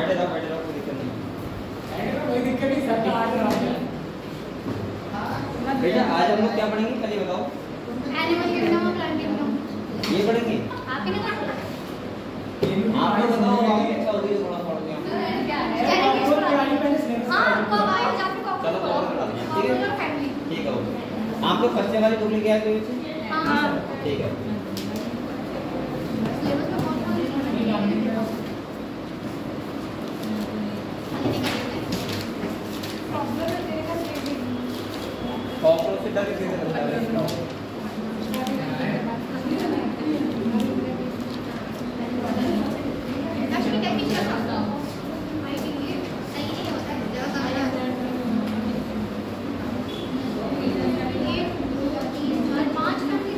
बैठे रहो, कोई दिक्कत नहीं। कोई दिक्कत नहीं सर, आज बेटा आज हम लोग क्या पढ़ेंगे पहले बताओ। एनिमल किंगडम और प्लांट किंगडम ये पढ़ेंगे। आप ही ने कहा आप लोग बताओ, आप अच्छा होगी तो थोड़ा पढ़ दिया। हां आपको आवाज आपको चलो तो और करा देंगे, ठीक है फैमिली ठीक है। आप लोग फर्स्ट वाली बुक लेके आए थे बच्चे? हां ठीक है। सिलेबस में कौन कौन कॉपरों से डर के करता है। लक्ष्मी टेक्निक का था आईटी ये सही नहीं होता है जरा समझ आ जाए। 1 2 3 4 5 फैमिली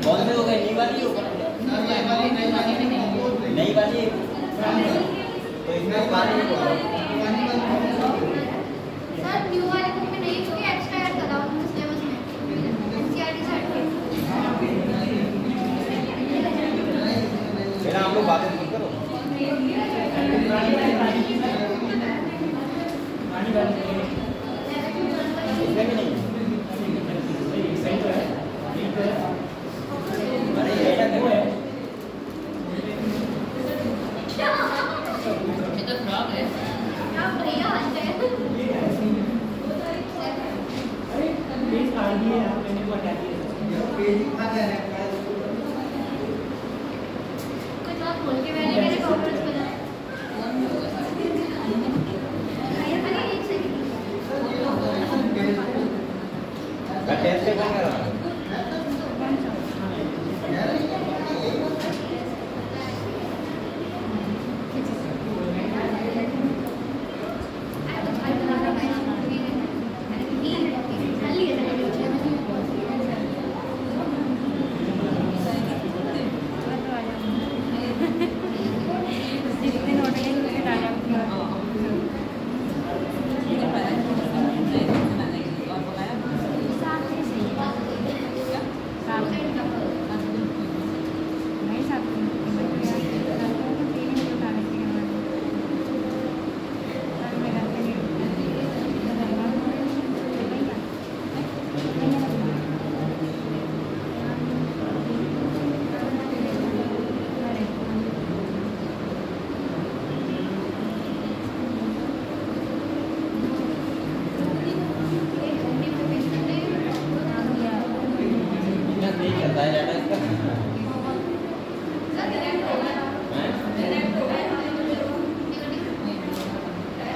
कौन से हो गए? नई वाली हो नई वाली तो इसमें पानी सर न्यू वाले बुक में नहीं क्योंकि एक्स्ट्रा ऐड करा उन्होंने सिलेबस में एनसीईआरटी सेट के। मेरा आप लोग बातें मत करो। इसमें भी नहीं अरे बेटा क्यों है? ये तो खराब है क्या भैया आज है पेज काट दिए आप मैंने को हटा दिया पेज आ जा रहा है कुछ बात बोल के मैंने मेरे कॉन्फ्रेंस में जाए अरे एक सेकंड का टेस्ट से कौन कर रहा है?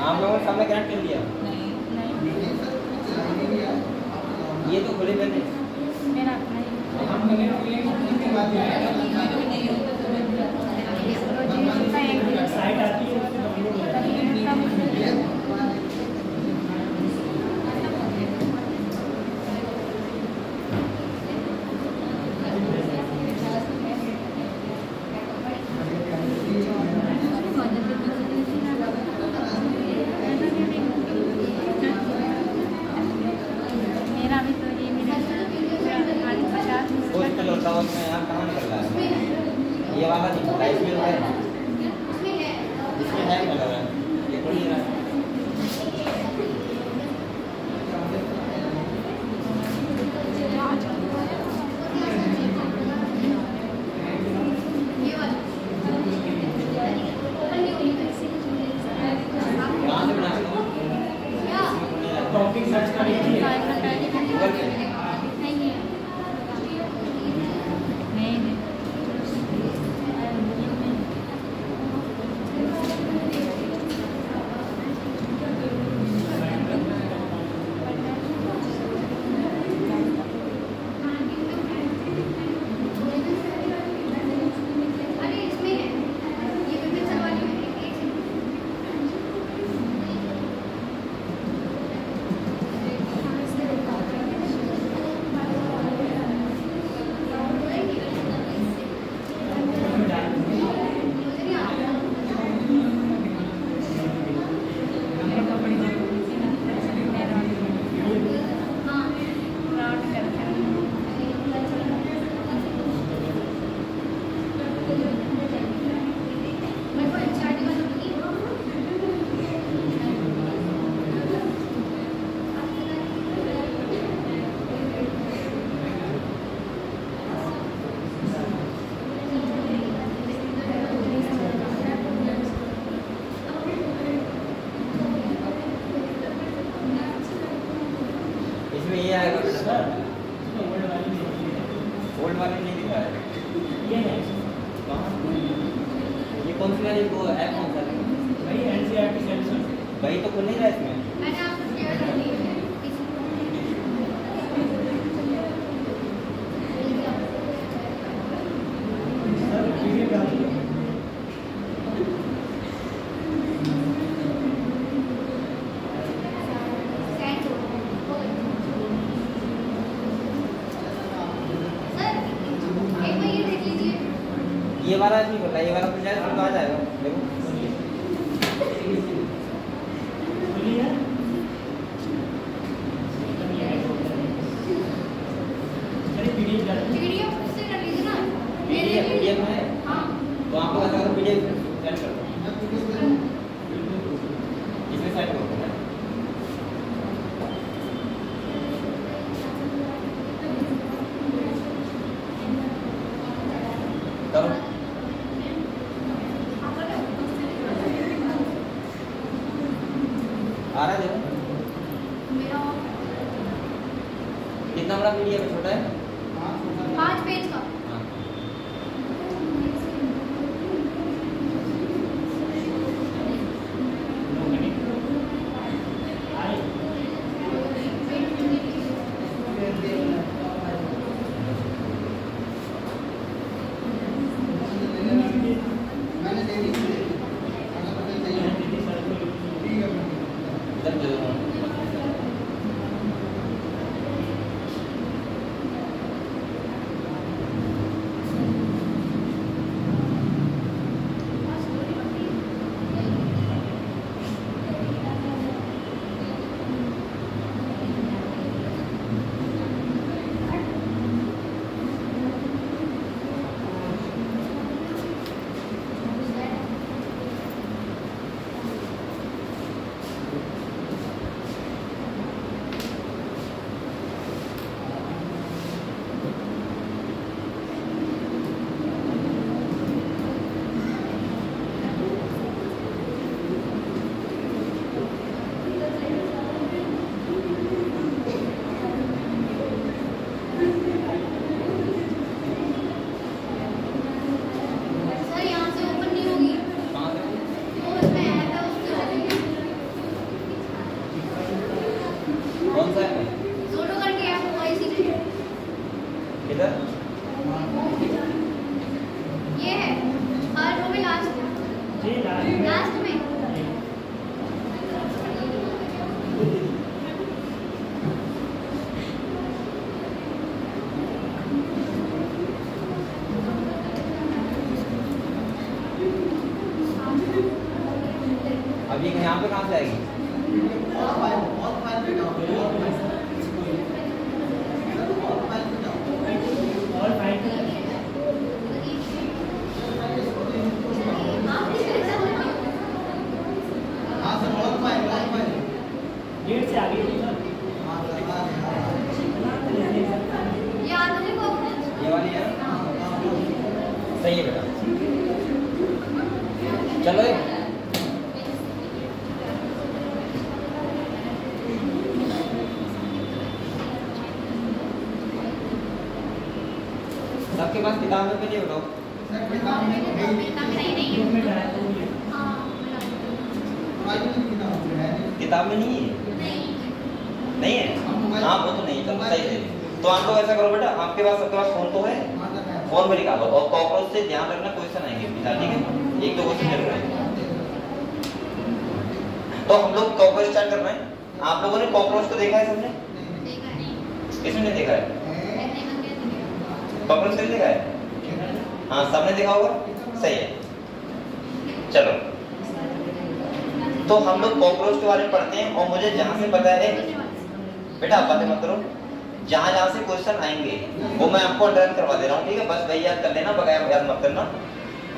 आप लोगों ने सबने ग्रांट कर लिया? ये तो खुले में नहीं मेरा अपना ही हम मैंने के बाद साइट आती है उसमें डाउनलोड होता है मेरा भी तो ये मेरा नहीं पता इसमें है इसमें है मुझे लग रहा है ये थोड़ी है ये वाला ओपन नहीं होनी कैसे कहाँ से बना सकते हो क्या टॉपिक सर्च करेंगे गूगल पे नहीं है अरे इसमें है ये विपिन सर वाली में एक इसमें ये आएगा बेटा सर इसमें वर्ड वाली नहीं है ओल्ड वाले नहीं दिखा है ये है कहाँ ये कौन सी वाली वो ऐप कौन सा है भाई एनसीईआरटी सेंसर भाई तो खुल नहीं रहा इसमें मैंने आपको शेयर कर दी है सर पीडीएफ डाल दो सेंड हो गई सर एक बार ये देख लीजिए ये वाला नहीं खुल रहा ये वाला खुल जाए तो आ जाएगा देखो खुली है अरे पीडीएफ डाल दो पीडीएफ उससे कर लीजिए ना पीडीएफ है हाँ तो आपको बता दो पीडीएफ सेंड कर दो इसमें सेंड कर दो करो आ रहा है देखो मेरा कितना बड़ा पीडीएफ है छोटा है 5 पेज का हाँ आए इधर दे दो सर यहाँ से ओपन नहीं होगी कहाँ से वो इसमें ऐप है उससे कौन सा है जोडो करके ऐप होगा इसी में इधर ये है हर रो में लास्ट ये लास्ट लास्ट में अब ये यहाँ पे कहाँ से आएगी और फाइल बेटा। चलो सबके पास किताब में नहीं बताओ। किताब में नहीं है? नहीं है? हाँ वो तो नहीं, चलो सही है। तो आप लोग ऐसा करो बेटा, आपके पास सबके पास फोन तो है, फोन में निकालो और कॉकरोच से ध्यान रखना क्वेश्चन आएंगे बेटा, ठीक है? एक दो क्वेश्चन जरूर आएंगे। तो हम लोग कॉकरोच स्टार्ट कर रहे हैं। आप लोगों ने कॉकरोच को देखा है सबने? किसने नहीं देखा है? कॉकरोच नहीं देखा है? हाँ सबने देखा होगा, सही है। चलो तो हम लोग कॉकरोच के बारे में पढ़ते हैं और मुझे जहां से पता है बेटा, आप बातें मत करो, जहां से क्वेश्चन आएंगे वो मैं आपको अंडरलाइन करवा दे रहा हूँ, ठीक है? बस वही याद कर लेना, बगैर याद मत करना।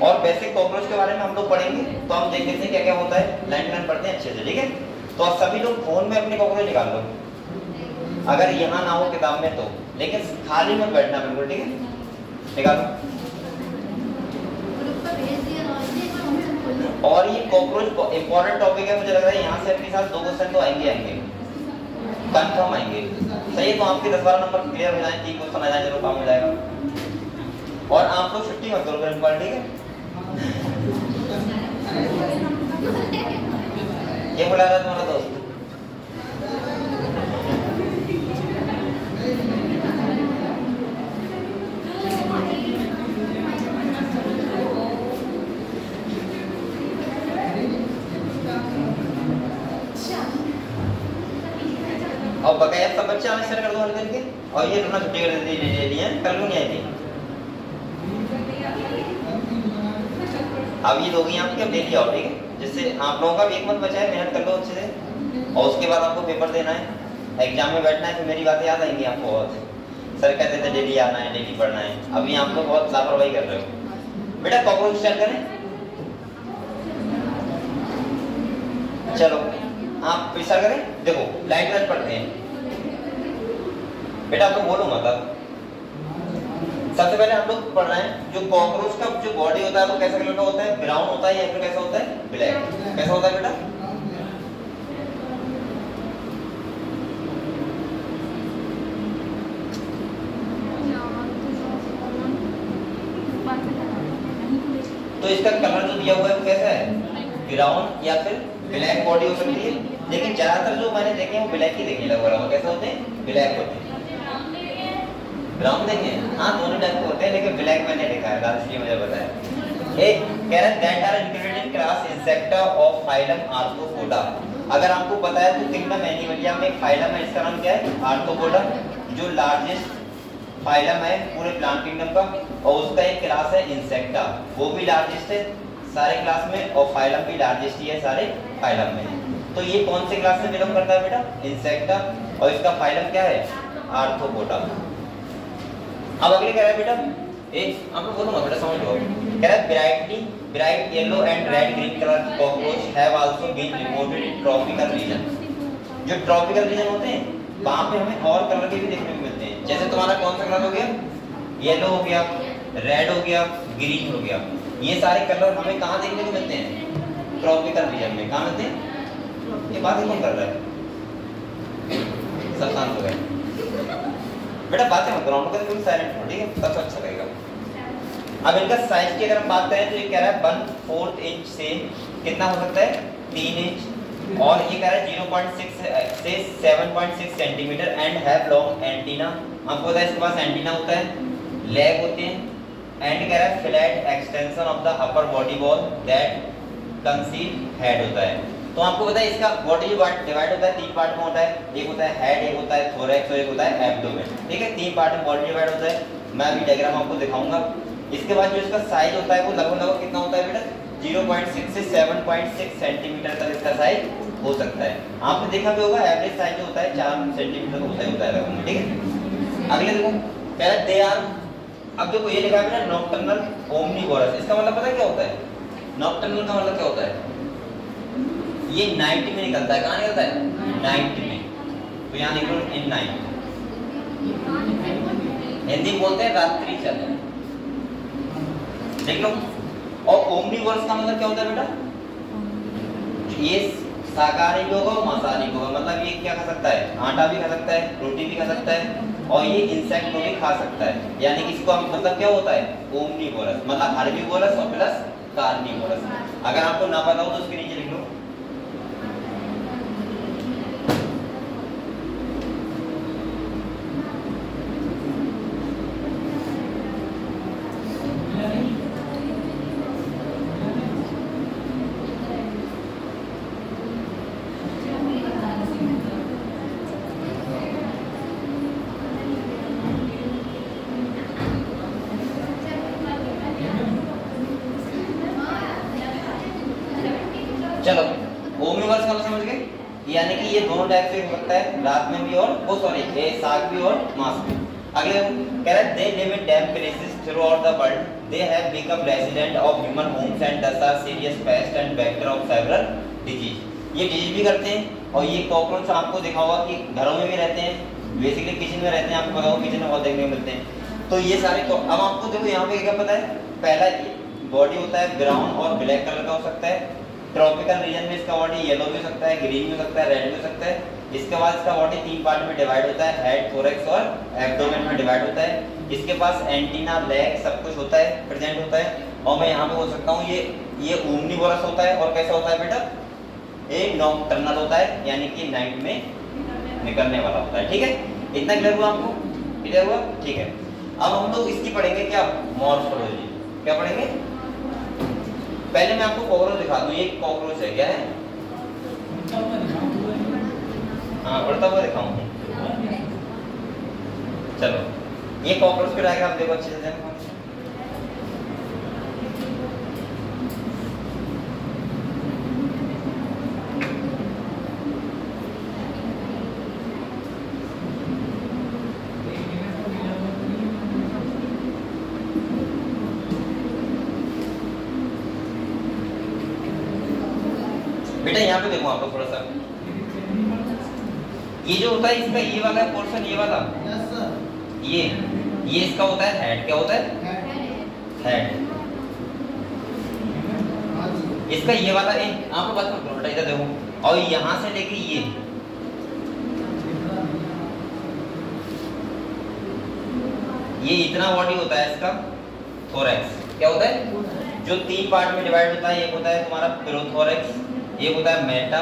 और बेसिक कॉकरोच के बारे में हम लोग पढ़ेंगे, तो हम देख लेते हैं क्या क्या होता है, लाइन लाइन पढ़ते हैं अच्छे से, ठीक है? तो आप सभी लोग फोन में अपने कॉकरोच निकाल लो, अगर यहाँ ना हो किताब में तो, लेकिन खाली में बैठना बिल्कुल, ठीक है? निकालो। और ये कॉकरोच इंपॉर्टेंट टॉपिक है, मुझे लग रहा है यहाँ से अपने साथ 2 क्वेश्चन तो आएंगे कंफर्म आएंगे, सही है? तो आपके 10-12 नंबर क्लियर हो जाए, 3 क्वेश्चन आ जाए, चलो काम हो जाएगा। और आप लोग छुट्टी मत करो फिर पर, ठीक है? ये बुला रहा है तुम्हारा दोस्त। और बकाया सब बच्चे आने स्टार्ट कर दो हल करके, और ये अपना छुट्टी कर दे दिए, कल को नहीं आई थी। अब ये दोगी आपकी, अब डेली आओ, ठीक है? जिससे आप लोगों का भी एक मंथ बचा है, मेहनत कर लो अच्छे से, और उसके बाद आपको पेपर देना है, एग्जाम में बैठना है, तो मेरी बातें याद आएंगी आपको बहुत। सर कहते थे डेली आना है, डेली पढ़ना है, अभी आप लोग बहुत लापरवाही कर रहे हो। बेटा कॉकरोच स्टार्ट करें, चलो आप स्टार्ट करें। देखो लाइन लाइन पढ़ते हैं बेटा, आपको बोलो मतलब सबसे पहले हम लोग पढ़ रहे हैं जो कॉकरोच का जो बॉडी होता है वो कैसा कलर का होता है, ब्राउन होता है या फिर कैसा होता है, ब्लैक। कैसा होता है बेटा? तो इसका कलर जो दिया हुआ है वो कैसा है, ब्राउन या फिर ब्लैक बॉडी हो सकती है, लेकिन ज्यादातर जो मैंने देखे हैं वो ब्लैक ही देखे लग रहा है। कैसे होते हैं, ब्लैक होते हैं। ब्राउन देखे? हाँ दोनों टाइप के होते हैं, लेकिन ब्लैक मैंने देखा है, इसलिए मुझे पता है। एक कह रहा है that are included in class Insecta of phylum Arthropoda. अगर आपको पता है तो किंगडम एनिमलिया में एक फाइलम है, इसका नाम क्या है, आर्थ्रोपोडा, जो लार्जेस्ट फाइलम है पूरे प्लांट किंगडम का, और उसका एक क्लास है इंसेक्टा, वो भी लार्जेस्ट है सारे क्लास में, और फाइलम भी लार्जेस्ट ही है सारे फाइलम में। तो ये कौन से क्लास से बिलोंग करता है बेटा, इंसेक्टा, और इसका फाइलम क्या है, आर्थ्रोपोडा। अब अगले कह रहा है बेटा, एक आप लोग बोलो ना बेटा, समझ लो। कह रहा है bright yellow and red green colour cockroach have also been reported in tropical region. जो ट्रॉपिकल रीजन होते हैं वहां पे हमें और कलर के भी देखने को मिलते हैं, जैसे तुम्हारा कौन सा कलर हो गया, येलो हो गया, रेड हो गया, ग्रीन हो गया। ये सारे कलर हमें कहाँ देखने को मिलते हैं, ट्रॉपिकल रीजन में। कहाँ मिलते हैं? ये बात कौन कर रहा है, सब शांत हो गए बेटा, बातें मत करो, बिल्कुल साइलेंट हो, ठीक है? तब तो अच्छा लगेगा। अब इनका साइज की अगर हम बात करें तो ये कह रहा है 1/4 इंच से कितना हो सकता है, 3 इंच, और ये कह रहा है 0.6 से 7.6 centimetre and have long antenna. आपको पता है इसके पास एंटीना होता है, लेग होते हैं, एंड कह रहा है flat extension of the upper body wall that conceal head होता है। तो आपको पता है इसका बॉडी डिवाइड होता है 3 पार्ट में होता है, एक होता है हेड, एक होता है थोरैक्स और एक होता है एब्डोमेन, ठीक है? 3 पार्ट में बॉडी डिवाइड होता है, मैं अभी डायग्राम आपको दिखाऊंगा। इसके बाद जो इसका साइज होता है वो लगभग कितना होता है बेटा, 0.6 से 7.6 सेंटीमीटर तक इसका साइज हो सकता है। आपने देखा भी होगा एवरेज साइज जो होता है 4 सेंटीमीटर का होता है लगभग, ठीक है? अगले देखो कह रहा है दे आर, अब देखो ये लिखा है बेटा नॉक्टर्नल ओमनीवोरस। इसका मतलब पता है क्या होता है, नॉक्टर्नल का मतलब क्या होता है, ये नाइट में निकलता है। कहाँ निकलता है, नाइट में। तो यहाँ लिखो इन नाइट, हिंदी बोलते हैं रात्रि चल। देख लो। और ओमनीवोरस का मतलब क्या होता है बेटा? ये शाकाहारी भी होगा और मांसाहारी भी होगा, मतलब ये क्या खा सकता है? आटा भी खा सकता है, रोटी भी खा सकता है, और ये इंसेक्ट को भी खा सकता है। यानी कि इसको मतलब क्या होता है? ओमनीवोरस, मतलब हर्बीवोरस और प्लस कार्निवोरस। अगर आपको ना पता हो तो उसके नीचे लिख लो। चलो, ओमनीवोरस का समझ गए, यानी कि ये दोनों टाइप से हो सकता है, रात में भी और वो सॉरी ये साग भी और मांस भी। अगले कह रहा है they live in damp places throughout the world, they have become resident of human homes and thus are serious pest and vector of several disease. ये डिजीज भी करते हैं, और ये कॉकरोच आपको देखा होगा कि घरों में भी रहते हैं, बेसिकली किचन में रहते हैं, आपको पता होगा किचन में बहुत देखने को मिलते हैं। तो ये सारे अब आपको देखो यहाँ पे क्या पता है, पहला बॉडी होता है ब्राउन और ब्लैक कलर का हो सकता है। ट्रॉपिकल रीजन में इसका बॉडी येलो भी हो सकता है, ग्रीन भी हो सकता है, रेड भी हो सकता है। इसके बाद इसका बॉडी तीन पार्ट में डिवाइड होता है, हेड, थोरैक्स और एब्डोमेन में डिवाइड होता है। इसके पास एंटीना, लेग सब कुछ होता है, प्रेजेंट होता है। और मैं यहाँ पे बोल सकता हूँ ये ओमनीवोरस होता है। और कैसा होता है बेटा? ये नॉकटर्नल होता है, यानी कि नाइट में निकलने वाला होता है। ठीक है, इतना क्लियर हुआ आपको? क्लियर हुआ? ठीक है। अब हम लोग इसकी पढ़ेंगे क्या? मॉर्फोलॉजी। क्या पढ़ेंगे? पहले मैं आपको कॉकरोच दिखा दूं। ये कॉकरोच है, क्या है? हाँ, उड़ता हुआ दिखाऊं। चलो, ये कॉकरोच के डायग्राम देखो अच्छे से। बेटा यहाँ पे देखो आप लोग थोड़ा सा, ये जो होता है इसका ये वाला पोर्शन, ये वाला ये इसका होता है हेड। क्या होता है? हेड। इसका ये वाला आपको बात मत करो बेटा, इधर देखो। और यहाँ से लेके ये इतना बॉडी होता है इसका थोरैक्स। क्या होता है? जो तीन पार्ट में डिवाइड होता है। एक होता है तुम्हारा पेरोथोरैक्स, एक होता है मेटा,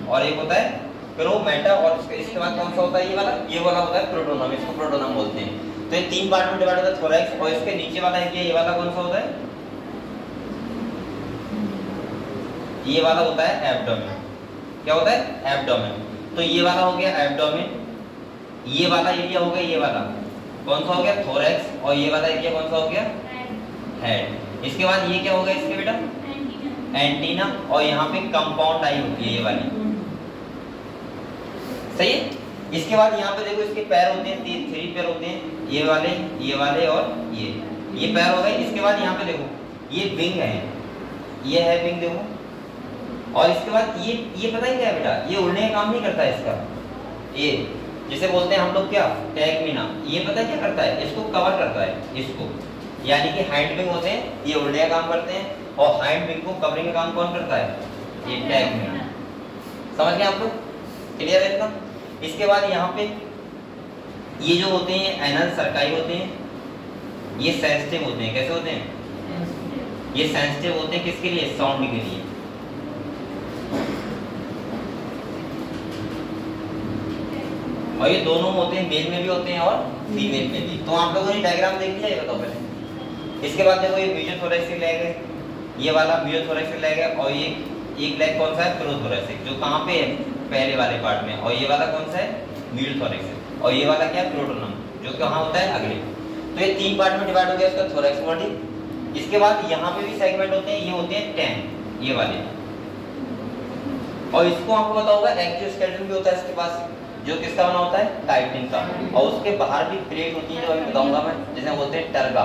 और एक होता है पेरोमेटा, और इसके बाद कौन सा होता है? ये वाला होता है प्रोटोनम। इसको प्रोटोनम बोलते हैं। तो ये तीन पार्ट में डिवाइड होता है थोरैक्स, और इसके नीचे वाला है ये वाला कौन सा होता है? ये वाला होता है एब्डोमेन। क्या होता है? एब्डोमेन। तो ये वाला हो गया एब्डोमेन, ये वाला एरिया हो गया, ये वाला कौन सा हो गया? थोरैक्स, और ये वाला एरिया कौन सा हो गया? हेड। इसके बाद ये क्या होगा इसके बेटा? एंटीना, और यहाँ पे कंपाउंड आई होती है ये वाली। सही है। इसके बाद यहाँ पे देखो इसके पैर होते हैं, थ्री पैर होते हैं, ये वाले और ये पैर हो गए। इसके बाद यहाँ पे देखो ये विंग है, ये है विंग देखो। और इसके बाद ये पता है क्या है बेटा? ये उड़ने का काम नहीं करता है इसका। ये जिसे बोलते हैं हम लोग क्या? टैगमिना। ये पता है क्या करता है? इसको कवर करता है इसको, यानी कि हाइंड विंग होते हैं, ये उड़ने का काम करते हैं, और हाइंड विंग को कवरिंग का काम कौन करता है? ये टैगमिना। समझ गए आप लोग? क्लियर है इतना? इसके बाद यहाँ पे ये जो होते हैं एनल सर्काई होते हैं, ये सेंसिटिव होते हैं। कैसे होते हैं? ये सेंसिटिव होते हैं किसके लिए? साउंड के लिए। और ये दोनों होते हैं, मेल में भी होते हैं और फीमेल में भी। तो आप लोगों ने डायग्राम देख लिया? ये बताओ पहले। इसके बाद देखो ये मीजोथोरैक्सिक लेग है, ये वाला मीजोथोरैक्सिक लेग है, और ये एक लेग कौन सा है? पेरोथोरैक्सिक, जो कहाँ पे है? पहले वाले पार्ट में। और ये वाला कौन सा है? मीजोथोरैक्सिक। और ये वाला क्या है? प्रोटोनम, जो कहाँ होता है? अगले। तो ये तीन पार्ट में डिवाइड हो गया इसका थोरैक्स बॉडी। इसके बाद यहाँ पे भी सेगमेंट होते हैं, ये होते हैं 10, ये वाले। और इसको आपको पता होगा एक्सोस्केलेटन भी होता है इसके पास, जो किसका बना होता है? टाइटिन का। और उसके बाहर भी प्लेट होती है, जो अभी बताऊंगा मैं, जिसे बोलते हैं टर्गा,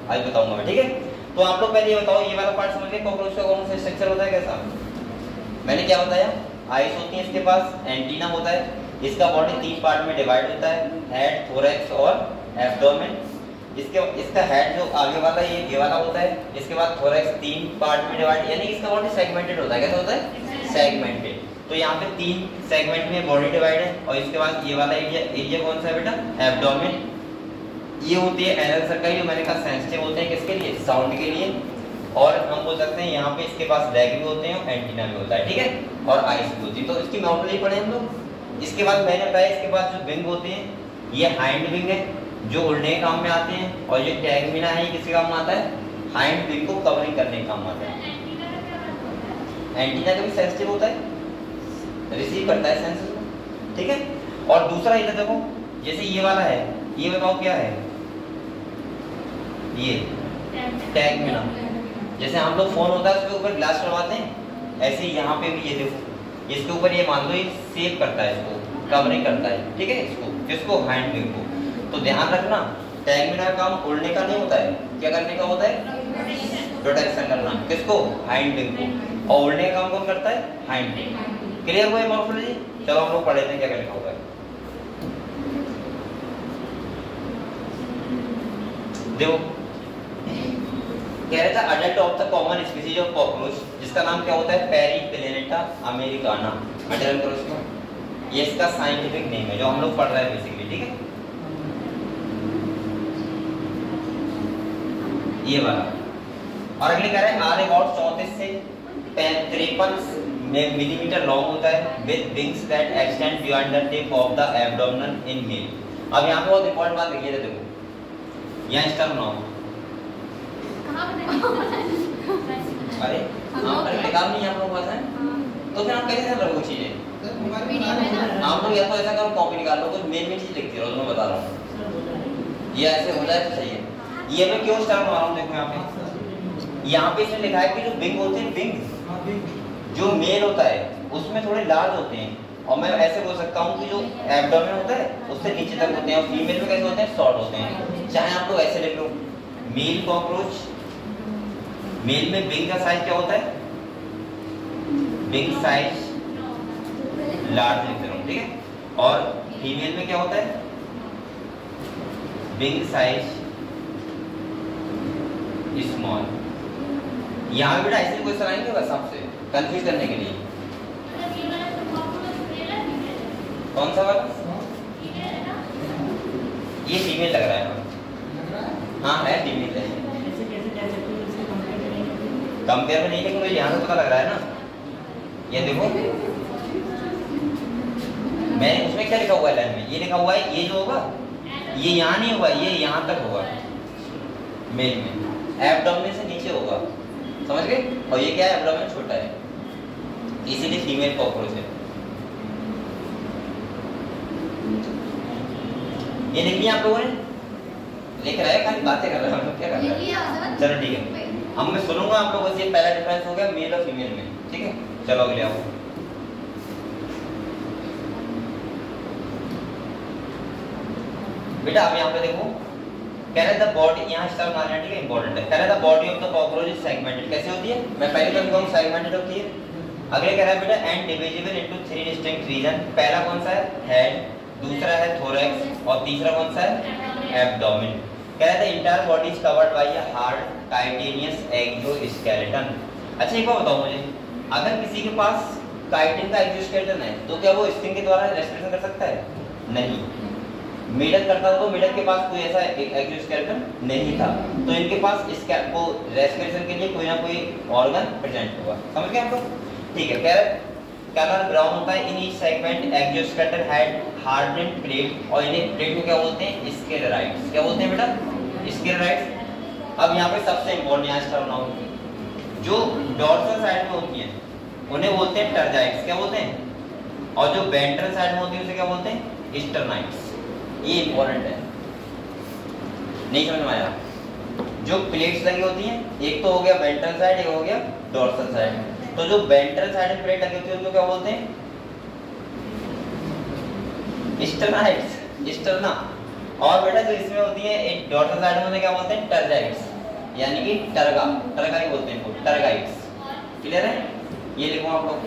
अभी बताऊंगा मैं। ठीक है, तो आप लोग पहले ये बताओ, ये वाला पार्ट समझ गए कॉकरोच का कौन सा स्ट्रक्चर होता है? कैसा? मैंने क्या बताया? आइस होती है इसके पास, एंटीना होता है, इसका बॉडी तीन पार्ट में डिवाइड होता है, हेड, थोरैक्स और एब्डोमेन। इसका हेड जो आगे वाला ये वाला होता है, इसके बाद थोरैक्स 3 पार्ट में डिवाइड, यानी इसका बॉडी सेगमेंटेड होता है। कैसा होता है? सेगमेंटेड। तो यहाँ पे 3 सेगमेंट में बॉडी डिवाइड है। और इसके बाद ये वाला एरिया कौन सा है बेटा? एब्डोमेन। ये होती है एनल सर्कल, जो मैंने कहा सेंसिटिव होते हैं किसके लिए? साउंड के लिए। और हम बोल सकते हैं यहाँ पे इसके पास लेग भी होते हैं और एंटीना भी होता है, ठीक है, और आइस भी होती है। तो इसकी मॉडल ही पढ़े हम लोग। इसके बाद मैंने बताया इसके बाद जो विंग होते हैं, ये हाइंड विंग है जो उड़ने के काम में आते हैं, और ये टैगमिना है ये किसके काम में आता है? हाइंड विंग को कवरिंग करने के काम में आता है। एंटीना का भी सेंसिटिव होता है, रिसीव करता है सेंसर को, ठीक है। और दूसरा ये देखो, जैसे ये वाला है, ये बताओ क्या है? ये टैगमिना। जैसे हम लोग फोन होता है उसके ऊपर ग्लास करवाते हैं, ऐसे यहाँ पे भी ये देखो, इसके ऊपर ये मान लो ये सेव करता है, इसको कवरिंग करता है, ठीक है, इसको हाइंड विंग को। तो ध्यान रखना, टैगमिना का काम उड़ने का नहीं होता है, क्या करने का होता है? प्रोटेक्शन करना। किसको? हाइंड विंग को। और उड़ने का काम कौन करता है? Hind wing. क्लियर हुआ मॉर्फोलॉजी? चलो हम लोग पढ़ लेते हैं क्या करने होगा। देखो कह रहा था adult of the common species of cockroach, जिसका नाम क्या होता है? पेरिप्लेनेटा अमेरिकाना। अंडरलाइन करो इसको, ये इसका साइंटिफिक नेम है जो हम लोग पढ़ रहे हैं बेसिकली, ठीक है। ये वाला। और अगले कह रहे हैं आर अबाउट 34 से 53 मिलीमीटर लॉन्ग होता है, with wings that extend beyond the tip of the abdominal in male. अब यहाँ पे बहुत इंपॉर्टेंट बात लिखी है, देखो यहाँ स्टार बनाओ। अरे लिखा नहीं आप लोगों के पास है, तो फिर आप कैसे समझ रहे चीजें? आप लोग या तो ऐसा करो कॉपी निकाल लो, कुछ मेन चीज लिखती रहो, मैं बता रहा हूँ। ये ऐसे हो जाए तो सही है। ये मैं क्यों स्टार बना रहा हूँ? देखो यहाँ पे इसने लिखा है कि जो विंग होते हैं, विंग जो मेल होता है उसमें थोड़े लार्ज होते हैं, और मैं ऐसे बोल सकता हूँ कि जो एब्डोमेन होता है उससे नीचे तक होते हैं, और फीमेल में कैसे होते हैं? शॉर्ट होते हैं। चाहे आप लोग ऐसे लिख लो, मेल कॉकरोच, मेल में विंग का साइज क्या होता है? विंग साइज लार्ज लिख रहा हूँ, ठीक है। और फीमेल में क्या होता है? Wing size small. यहाँ बेटा ऐसे क्वेश्चन आएंगे बस आपसे कंफ्यूज करने के लिए। कौन सा वाला? ये फीमेल लग रहा है। हाँ है, फीमेल है। कंपेयर में नहीं, लेकिन मुझे यहाँ से पता लग रहा है ना। ये देखो मैंने उसमें क्या लिखा हुआ है लाइन में? ये लिखा हुआ है, ये जो होगा ये यहाँ नहीं होगा, ये यहाँ तक होगा मेल में, एब्डोमेन से नीचे होगा, समझ गए। और ये क्या है? एब्डोमेन छोटा है, इसीलिए फीमेल कॉकरोच है। ये लिख लिया आप लोगों ने? लिख रहा है, खाली बातें कर रहे हैं हम लोग, क्या कर रहे हैं? चलो ठीक है, अब मैं सुनूंगा आप लोगों से। पहला डिफरेंस हो गया मेल और फीमेल में, ठीक है। चलो अगले आओ। बेटा अब यहाँ पे देखो, कह रहे द बॉडी, यहाँ स्टार मारना ठीक है, इंपॉर्टेंट है। कह रहे the body of the cockroach is segmented. कैसे होती है? मैं पहले तो कहूँ सेगमेंटेड होती है। अगले कह रहा है बेटा and divisible into 3 distinct region. पहला कौन सा है? हेड, दूसरा है थोरैक्स, और तीसरा कौन सा है? एब्डोमेन। कह रहा है the entire body is covered by a hard chitinous exoskeleton. अच्छा एक बात बताओ मुझे, अगर किसी के पास काइटिन का एक्सोस्केलेटन है तो क्या वो स्टिंग के द्वारा रेस्पिरेशन कर सकता है? नहीं। मेढक करता था तो मेढक के पास कोई ऐसा एक्सोस्केलेटन नहीं था, तो इनके पास इसका को रेस्पिरेशन के लिए कोई ना कोई ऑर्गन प्रेजेंट होगा। समझ गए आप लोग? ठीक है। कलर ब्राउन होता है। In each segment exoskeleton had hardened plate, और इन्हें प्लेट को क्या बोलते हैं? स्क्लेराइड्स। क्या बोलते हैं बेटा? स्क्लेराइड्स। अब यहाँ पे सबसे इम्पोर्टेंट यहाँ स्टार बनाओ, जो डॉर्सल साइड में होती हैं उन्हें बोलते हैं टर्जाइट्स। क्या बोलते हैं? और जो वेंट्रल साइड में होती है उसे क्या बोलते हैं? स्टर्नाइट्स। ये इंपॉर्टेंट है, नहीं समझ में आया? जो प्लेट्स लगी होती हैं, एक तो हो गया वेंट्रल साइड, एक हो गया डॉर्सल साइड। तो जो वेंट्रल साइड में प्लेट लगी होती है उनको क्या बोलते हैं? Sternites, sterna. और बेटा जो इसमें होती है एक डॉर्सल साइड में उन्हें क्या बोलते हैं? टर्जाइट्स, यानी कि टर्गा, टर्गा ही बोलते हैं इनको, टर्गाइट्स। क्लियर है? ये लिखो आप लोग।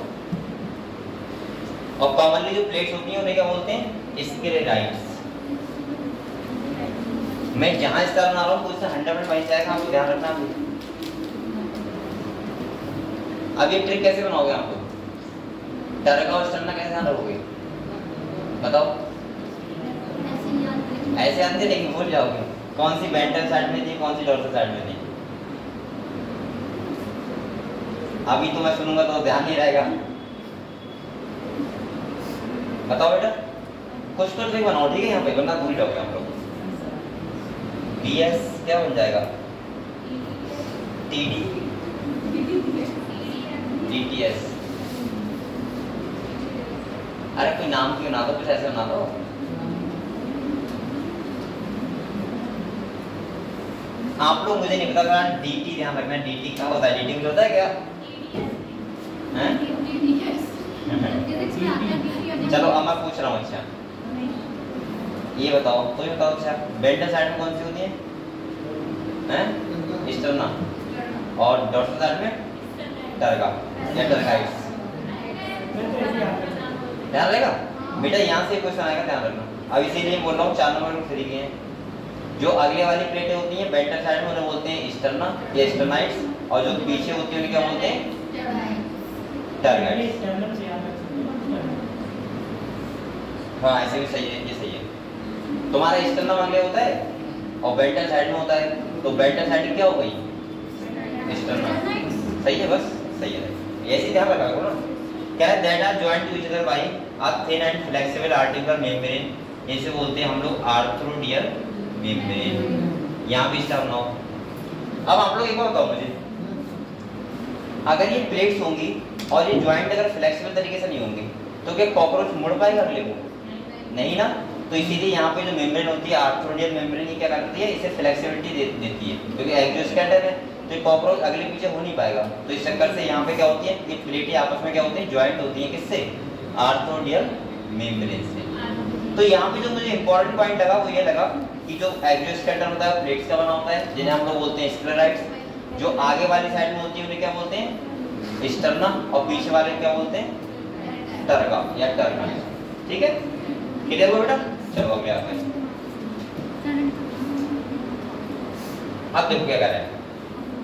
और कॉमनली जो प्लेट्स होती हैं उन्हें क्या बोलते हैं? स्क्लेराइड्स। मैं जहाँ स्टार बना रहा हूँ उससे 100% वहीं से आएगा, आपको ध्यान रखना है। अब ये ट्रिक कैसे बनाओगे आप लोग? टर्गा और स्टर्ना कैसे ध्यान रखोगे बताओ? ऐसे आते लेकिन भूल जाओगे कौन सी वेंट्रल साइड में थी, कौन सी डोर्सल साइड में थी। अभी तो मैं सुनूंगा तो ध्यान नहीं रहेगा। बताओ बेटा, कुछ तो ट्रिक बनाओ, ठीक है? यहाँ पे वरना भूल जाओगे आप लोग। BS क्या बन जाएगा? TD DTS। अरे कोई नाम क्यों ना दो, कुछ ऐसे बना दो। आप लोग मुझे नहीं पता था। DT ध्यान रखना, DT क्या होता है? DT कुछ होता है क्या? हैं? चलो अब मैं पूछ रहा हूँ। अच्छा ये बताओ, तो ये बताओ अच्छा वेंट्रल साइड में कौन सी होती है? हैं? स्टर्ना। और डोर्सल साइड में टर्गा या टर्गाइड्स। ध्यान रहेगा बेटा, यहाँ से क्वेश्चन आएगा, ध्यान रखना। अब इसीलिए बोल रहा हूँ 4 नंबर में तरीके हैं। जो अगले वाली प्लेटें होती हैं वेंट्रल साइड में उन्हें बोलते हैं स्टर्ना या स्टर्नाइड्स, और जो पीछे होती है उन्हें क्या बोलते हैं? टर्गाइड्स। हाँ ऐसे भी सही है, ये सही है। तुम्हारा स्टर्नम अगले होता है और वेंट्रल साइड में होता है, तो वेंट्रल साइड क्या हो गई? स्टर्नम। सही है, बस सही है, ऐसे ध्यान रखा करो ना। क्या है? That are joint to each other by a thin and flexible articular membrane. इसे बोलते हैं हम लोग आर्थ्रोडियल मेम्ब्रेन। यहाँ भी स्टार बनाओ। अब आप लोग एक बार बताओ मुझे, अगर ये प्लेट्स होंगी और ये जॉइंट अगर फ्लेक्सिबल तरीके से नहीं होंगे तो क्या कॉकरोच मुड़ पाएगा अगले को? नहीं ना। तो इसीलिए यहाँ पे जो मेम्ब्रेन होती है आर्थ्रोडियल मेम्ब्रेन, ये क्या करती है? इसे फ्लेक्सिबिलिटी देती है, क्योंकि एक्सोस्केलेटन है तो कॉकरोच अगले पीछे हो नहीं पाएगा। तो इस चक्कर से यहाँ पे क्या होती है? ये प्लेटें आपस में क्या होती है? ज्वाइंट होती है। किससे? आर्थ्रोडियल मेम्ब्रेन से। तो यहाँ पे जो मुझे इंपॉर्टेंट पॉइंट लगा वो ये लगा कि जो एक्सोस्केलेटन होता है प्लेट्स का बना होता है, जिन्हें हम लोग बोलते हैं स्क्लेराइड्स। जो आगे वाली साइड में होती है उन्हें क्या बोलते हैं? स्टर्ना, और पीछे वाले क्या बोलते हैं? टर्गा या टर्गाइड। ठीक है, क्लियर हुआ बेटा? चलो अगले आते हैं। अब देखो क्या कह रहा है।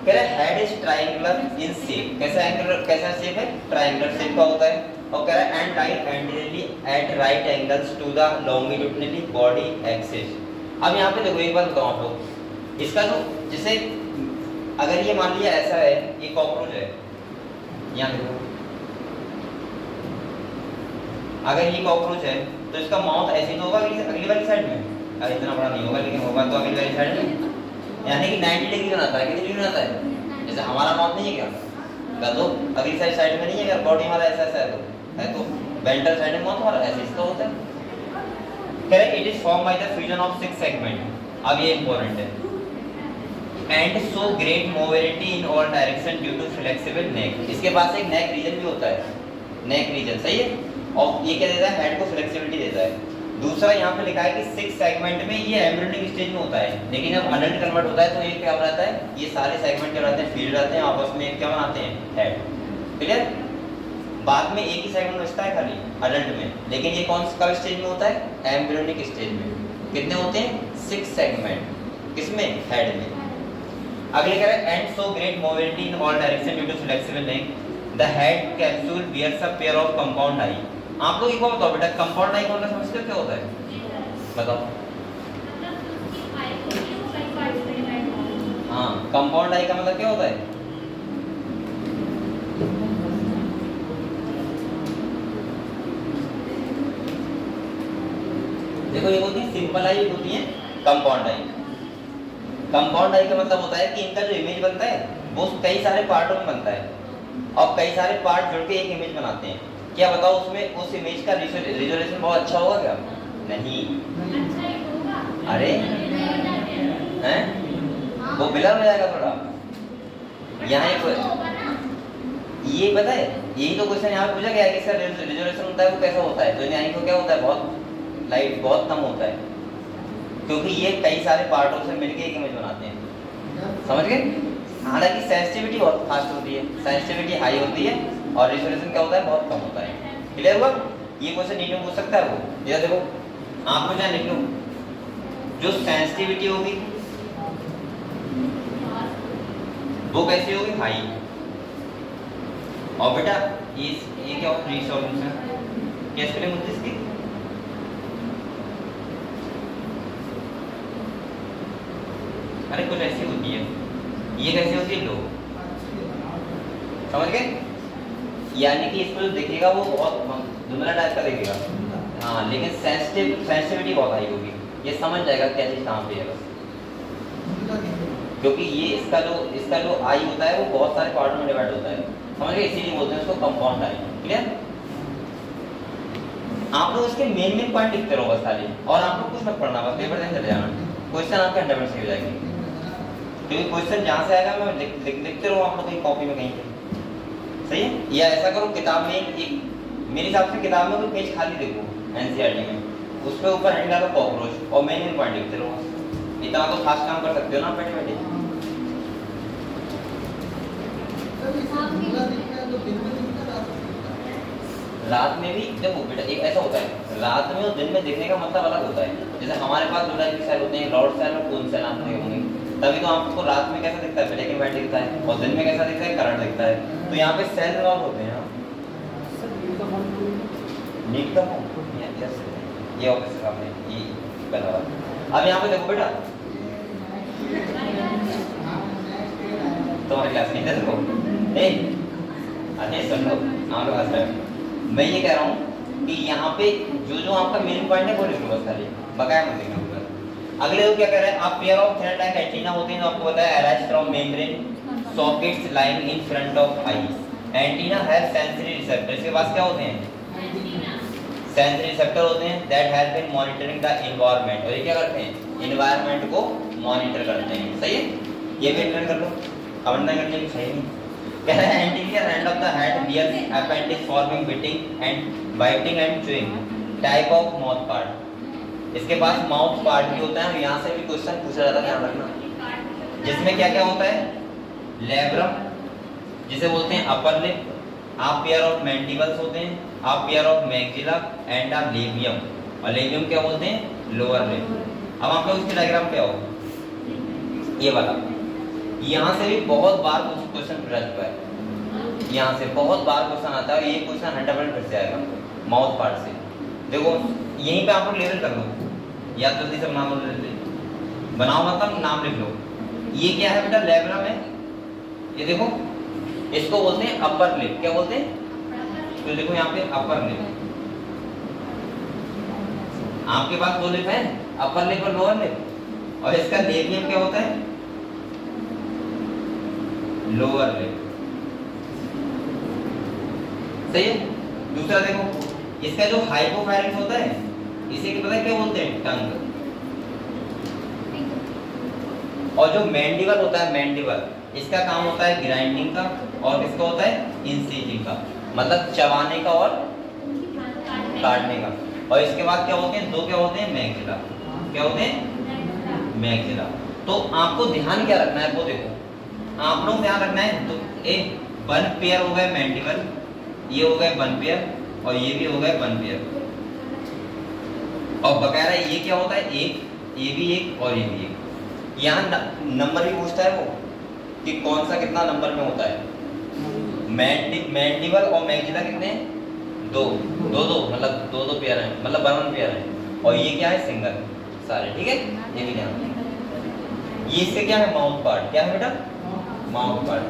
कह रहा है head is triangular in shape. कैसा एंगुलर, कैसा शेप है? ट्रायंगुलर शेप का होता है। और कह रहा है and lie anteriorly at right angles to the longitudinally body axis. अब यहाँ पे देखो एक बात बताऊँ आप लोग, इसका जो जैसे अगर ये मान लिया ऐसा है, ये कॉकरोच है, यहाँ देखो अगर ये कॉकरोच है तो इसका माउथ ऐसे तो होगा अगली वाली साइड में। अरे इतना बड़ा नहीं होगा लेकिन होगा तो अगली वाली साइड में, यानी कि 90 डिग्री बनाता है। कितनी डिग्री बनाता है? जैसे हमारा माउथ नहीं है क्या, तो अगली साइड में नहीं है क्या? बॉडी हमारा ऐसा ऐसा है तो वेंट्रल साइड में माउथ हमारा ऐसे इसका होता है। कह रहे it is form by the fusion of 6 segment. अब ये इंपॉर्टेंट है। And so great mobility in all direction due to flexible neck. इसके पास एक नेक रीजन भी होता है, नेक रीजन, सही है। और ये क्या देता है? हेड को फ्लेक्सिबिलिटी देता है। दूसरा यहाँ पे लिखा है कि 6 सेगमेंट में ये एम्ब्रियोनिक स्टेज में होता है, लेकिन जब अडल्ट कन्वर्ट होता है तो ये क्या रहता है? ये सारे सेगमेंट क्या रहते हैं? फील्ड रहते हैं, आपस में क्या बनाते हैं? हेड। क्लियर? बाद में एक ही सेगमेंट बचता है खाली अडल्ट में, लेकिन ये कौन सा स्टेज में होता है? एम्ब्रियोनिक स्टेज में। कितने होते हैं? 6 सेगमेंट। किसमें? हेड में। अगले कह रहे हैं and so great mobility in all direction due to flexible neck the head capsule bears a pair of compound eye. आप लोग एक बार बताओ बेटा, कंपाउंड आई कौन सा समझते हो क्या होता है? बताओ। हाँ, कंपाउंड आई का मतलब क्या होता है? देखो ये होती है सिंपल आई, होती है कंपाउंड आई। कंपाउंड आई का मतलब होता है कि इनका जो इमेज बनता है वो कई सारे पार्टों में बनता है और कई सारे पार्ट जुड़ के एक इमेज बनाते हैं। क्या बताओ उसमें उस इमेज का रिजोल्यूशन बहुत अच्छा होगा क्या? नहीं। अरे हैं? वो ब्लर हो जाएगा थोड़ा। यहाँ एक ये पता है, यही तो क्वेश्चन यहाँ पे पूछा गया है कि इसका रिजोल्यूशन होता है वो कैसा होता है? तो यानी को क्या होता है? बहुत लाइट, बहुत कम होता है, क्योंकि ये कई सारे पार्टों से मिलकर एक इमेज बनाते हैं। समझ गए? हालांकि सेंसिटिविटी बहुत फास्ट होती है, सेंसिटिविटी हाई होती है और रिजोल्यूशन क्या होता है? बहुत कम होता है। क्लियर हुआ? ये क्वेश्चन नीट में पूछ सकता है वो। ये देखो आप लोग यहाँ लिख लो जो सेंसिटिविटी होगी वो कैसी होगी, हाई। और बेटा ये क्या होता है, रिसोल्यूशन क्या स्पेलिंग होती है इसकी, अरे कुछ ऐसी होती है, ये कैसी होती है, लो। समझ गए? यानी कि इसको जो दिखेगा वो बहुत धुंधला टाइप का दिखेगा, हाँ, लेकिन सेंसिटिविटी बहुत हाई होगी। ये समझ जाएगा क्या चीज कहाँ पे है बस, क्योंकि ये इसका जो आई होता है वो बहुत सारे पार्ट में डिवाइड होता है, समझ गए? इसीलिए बोलते हैं उसको कंपाउंड आई। क्लियर? आप लोग इसके मेन पॉइंट लिखते रहो बस खाली, और आप लोग कुछ मत पढ़ना, बस पेपर देने चले जाना। क्वेश्चन आपके 100% सही हो जाएंगे, क्योंकि क्वेश्चन जहाँ से आएगा मैं लिखते रहो आप लोग कहीं कॉपी में कहीं पे, सही है? या ऐसा करो किताब में एक मेरे हिसाब से किताब में कोई पेज खाली देखो एनसीईआरटी में, उस पे ऊपर हेडिंग डालो कॉकरोच और मेन पॉइंट लिखते रहो। इतना तो खास काम कर सकते हो ना बैठे बैठे। रात में भी देखो बेटा एक ऐसा होता है, रात में और दिन में देखने का मतलब अलग होता है। जैसे हमारे पास दो टाइप के सेल होते हैं, रॉड सेल और कोन सेल, आप देखे होंगे। तभी तो आपको रात में कैसा दिखता है, ब्लैक एंड व्हाइट दिखता है, और दिन में कैसा दिखता है, कलर दिखता है। तो यहाँ पे सेल रॉड होते हैं, नीट का ये ऑफिस का आपने ये पहला बात। अब यहाँ पे देखो बेटा तुम्हारे क्लास में देखो, अरे सुन लो आप लोग हंस रहे हो। मैं ये कह रहा हूँ कि यहाँ पे जो आपका मेन पॉइंट है वो लिख लो बस खाली, बकाया मत लिखना पूरा। अगले लोग क्या कह रहे हैं, आप pair of thread like antenna होते हैं, तो आपको पता है arise from membrane sockets lying in front of eye. Antenna have sensory receptor, इसके पास क्या होते हैं, सेंसरी रिसेप्टर होते हैं that have been monitoring the environment, और ये क्या करते हैं, एनवायरनमेंट को मॉनिटर करते हैं। सही है? ये भी इंटर कर लो, अवंडन करने की सही नहीं। कह रहा है anterior end of the head bears appendix forming biting and biting and chewing type of mouth part. इसके पास माउथ पार्ट भी होता है, यहाँ से भी क्वेश्चन पूछा जाता है, ध्यान रखना। जिसमें क्या क्या होता है, लेब्रम जिसे बोलते हैं अपर लिप, आप पेयर ऑफ मैंडिबल्स होते हैं, आप पेयर ऑफ मैक्सिला एंड आप लेबियम, और लेबियम क्या बोलते हैं, लोअर लिप। अब आप लोग इसके डायग्राम पे आओ, ये वाला यहाँ से भी बहुत बार क्वेश्चन पूछा चुका है, यहाँ से बहुत बार क्वेश्चन आता है, ये क्वेश्चन 100% फिर से आएगा माउथ पार्ट से। देखो यहीं पे आप लोग लेवल कर लो, या जल्दी से नाम बनाओ, मतलब नाम लिख लो। ये क्या है बेटा, लेब्रम है, ये देखो इसको बोलते हैं अपर लिप। क्या बोलते हैं, तो देखो यहाँ पे अपर लिप, आपके पास दो लिप है, अपर लिप और लोअर लिप, और इसका लेबियम क्या होता है, लोअर लिप। सही है? दूसरा देखो इसका जो हाइपोफैरिंक्स होता है, इसे क्या पता है क्या बोलते हैं, टंग। और जो मैंडिबल होता है, मैंडिबल इसका काम होता है ग्राइंडिंग का, और किसका होता है, इंसीजिंग का, मतलब चबाने का और काटने का। और इसके बाद क्या होते हैं, दो क्या होते हैं, मैक्सिला। क्या होते हैं, मैक्सिला। तो आपको ध्यान क्या रखना है वो देखो, आप लोग ध्यान रखना है। तो एक वन पेयर हो गए मैंडिबल, ये हो गए वन पेयर, और ये भी हो गए वन पेयर। और बकायदा ये क्या होता है, एक, ये भी एक और ये भी एक। यहाँ नंबर भी पूछता है वो कि कौन सा कितना नंबर में होता है। मैंडिबल और मैक्सिला कितने हैं, दो दो दो, मतलब दो दो पेयर हैं, मतलब वन पेयर हैं। और ये क्या है, सिंगल सारे। ठीक है, ये भी ध्यान। ये इससे क्या है, माउथ पार्ट। क्या है बेटा, माउथ पार्ट।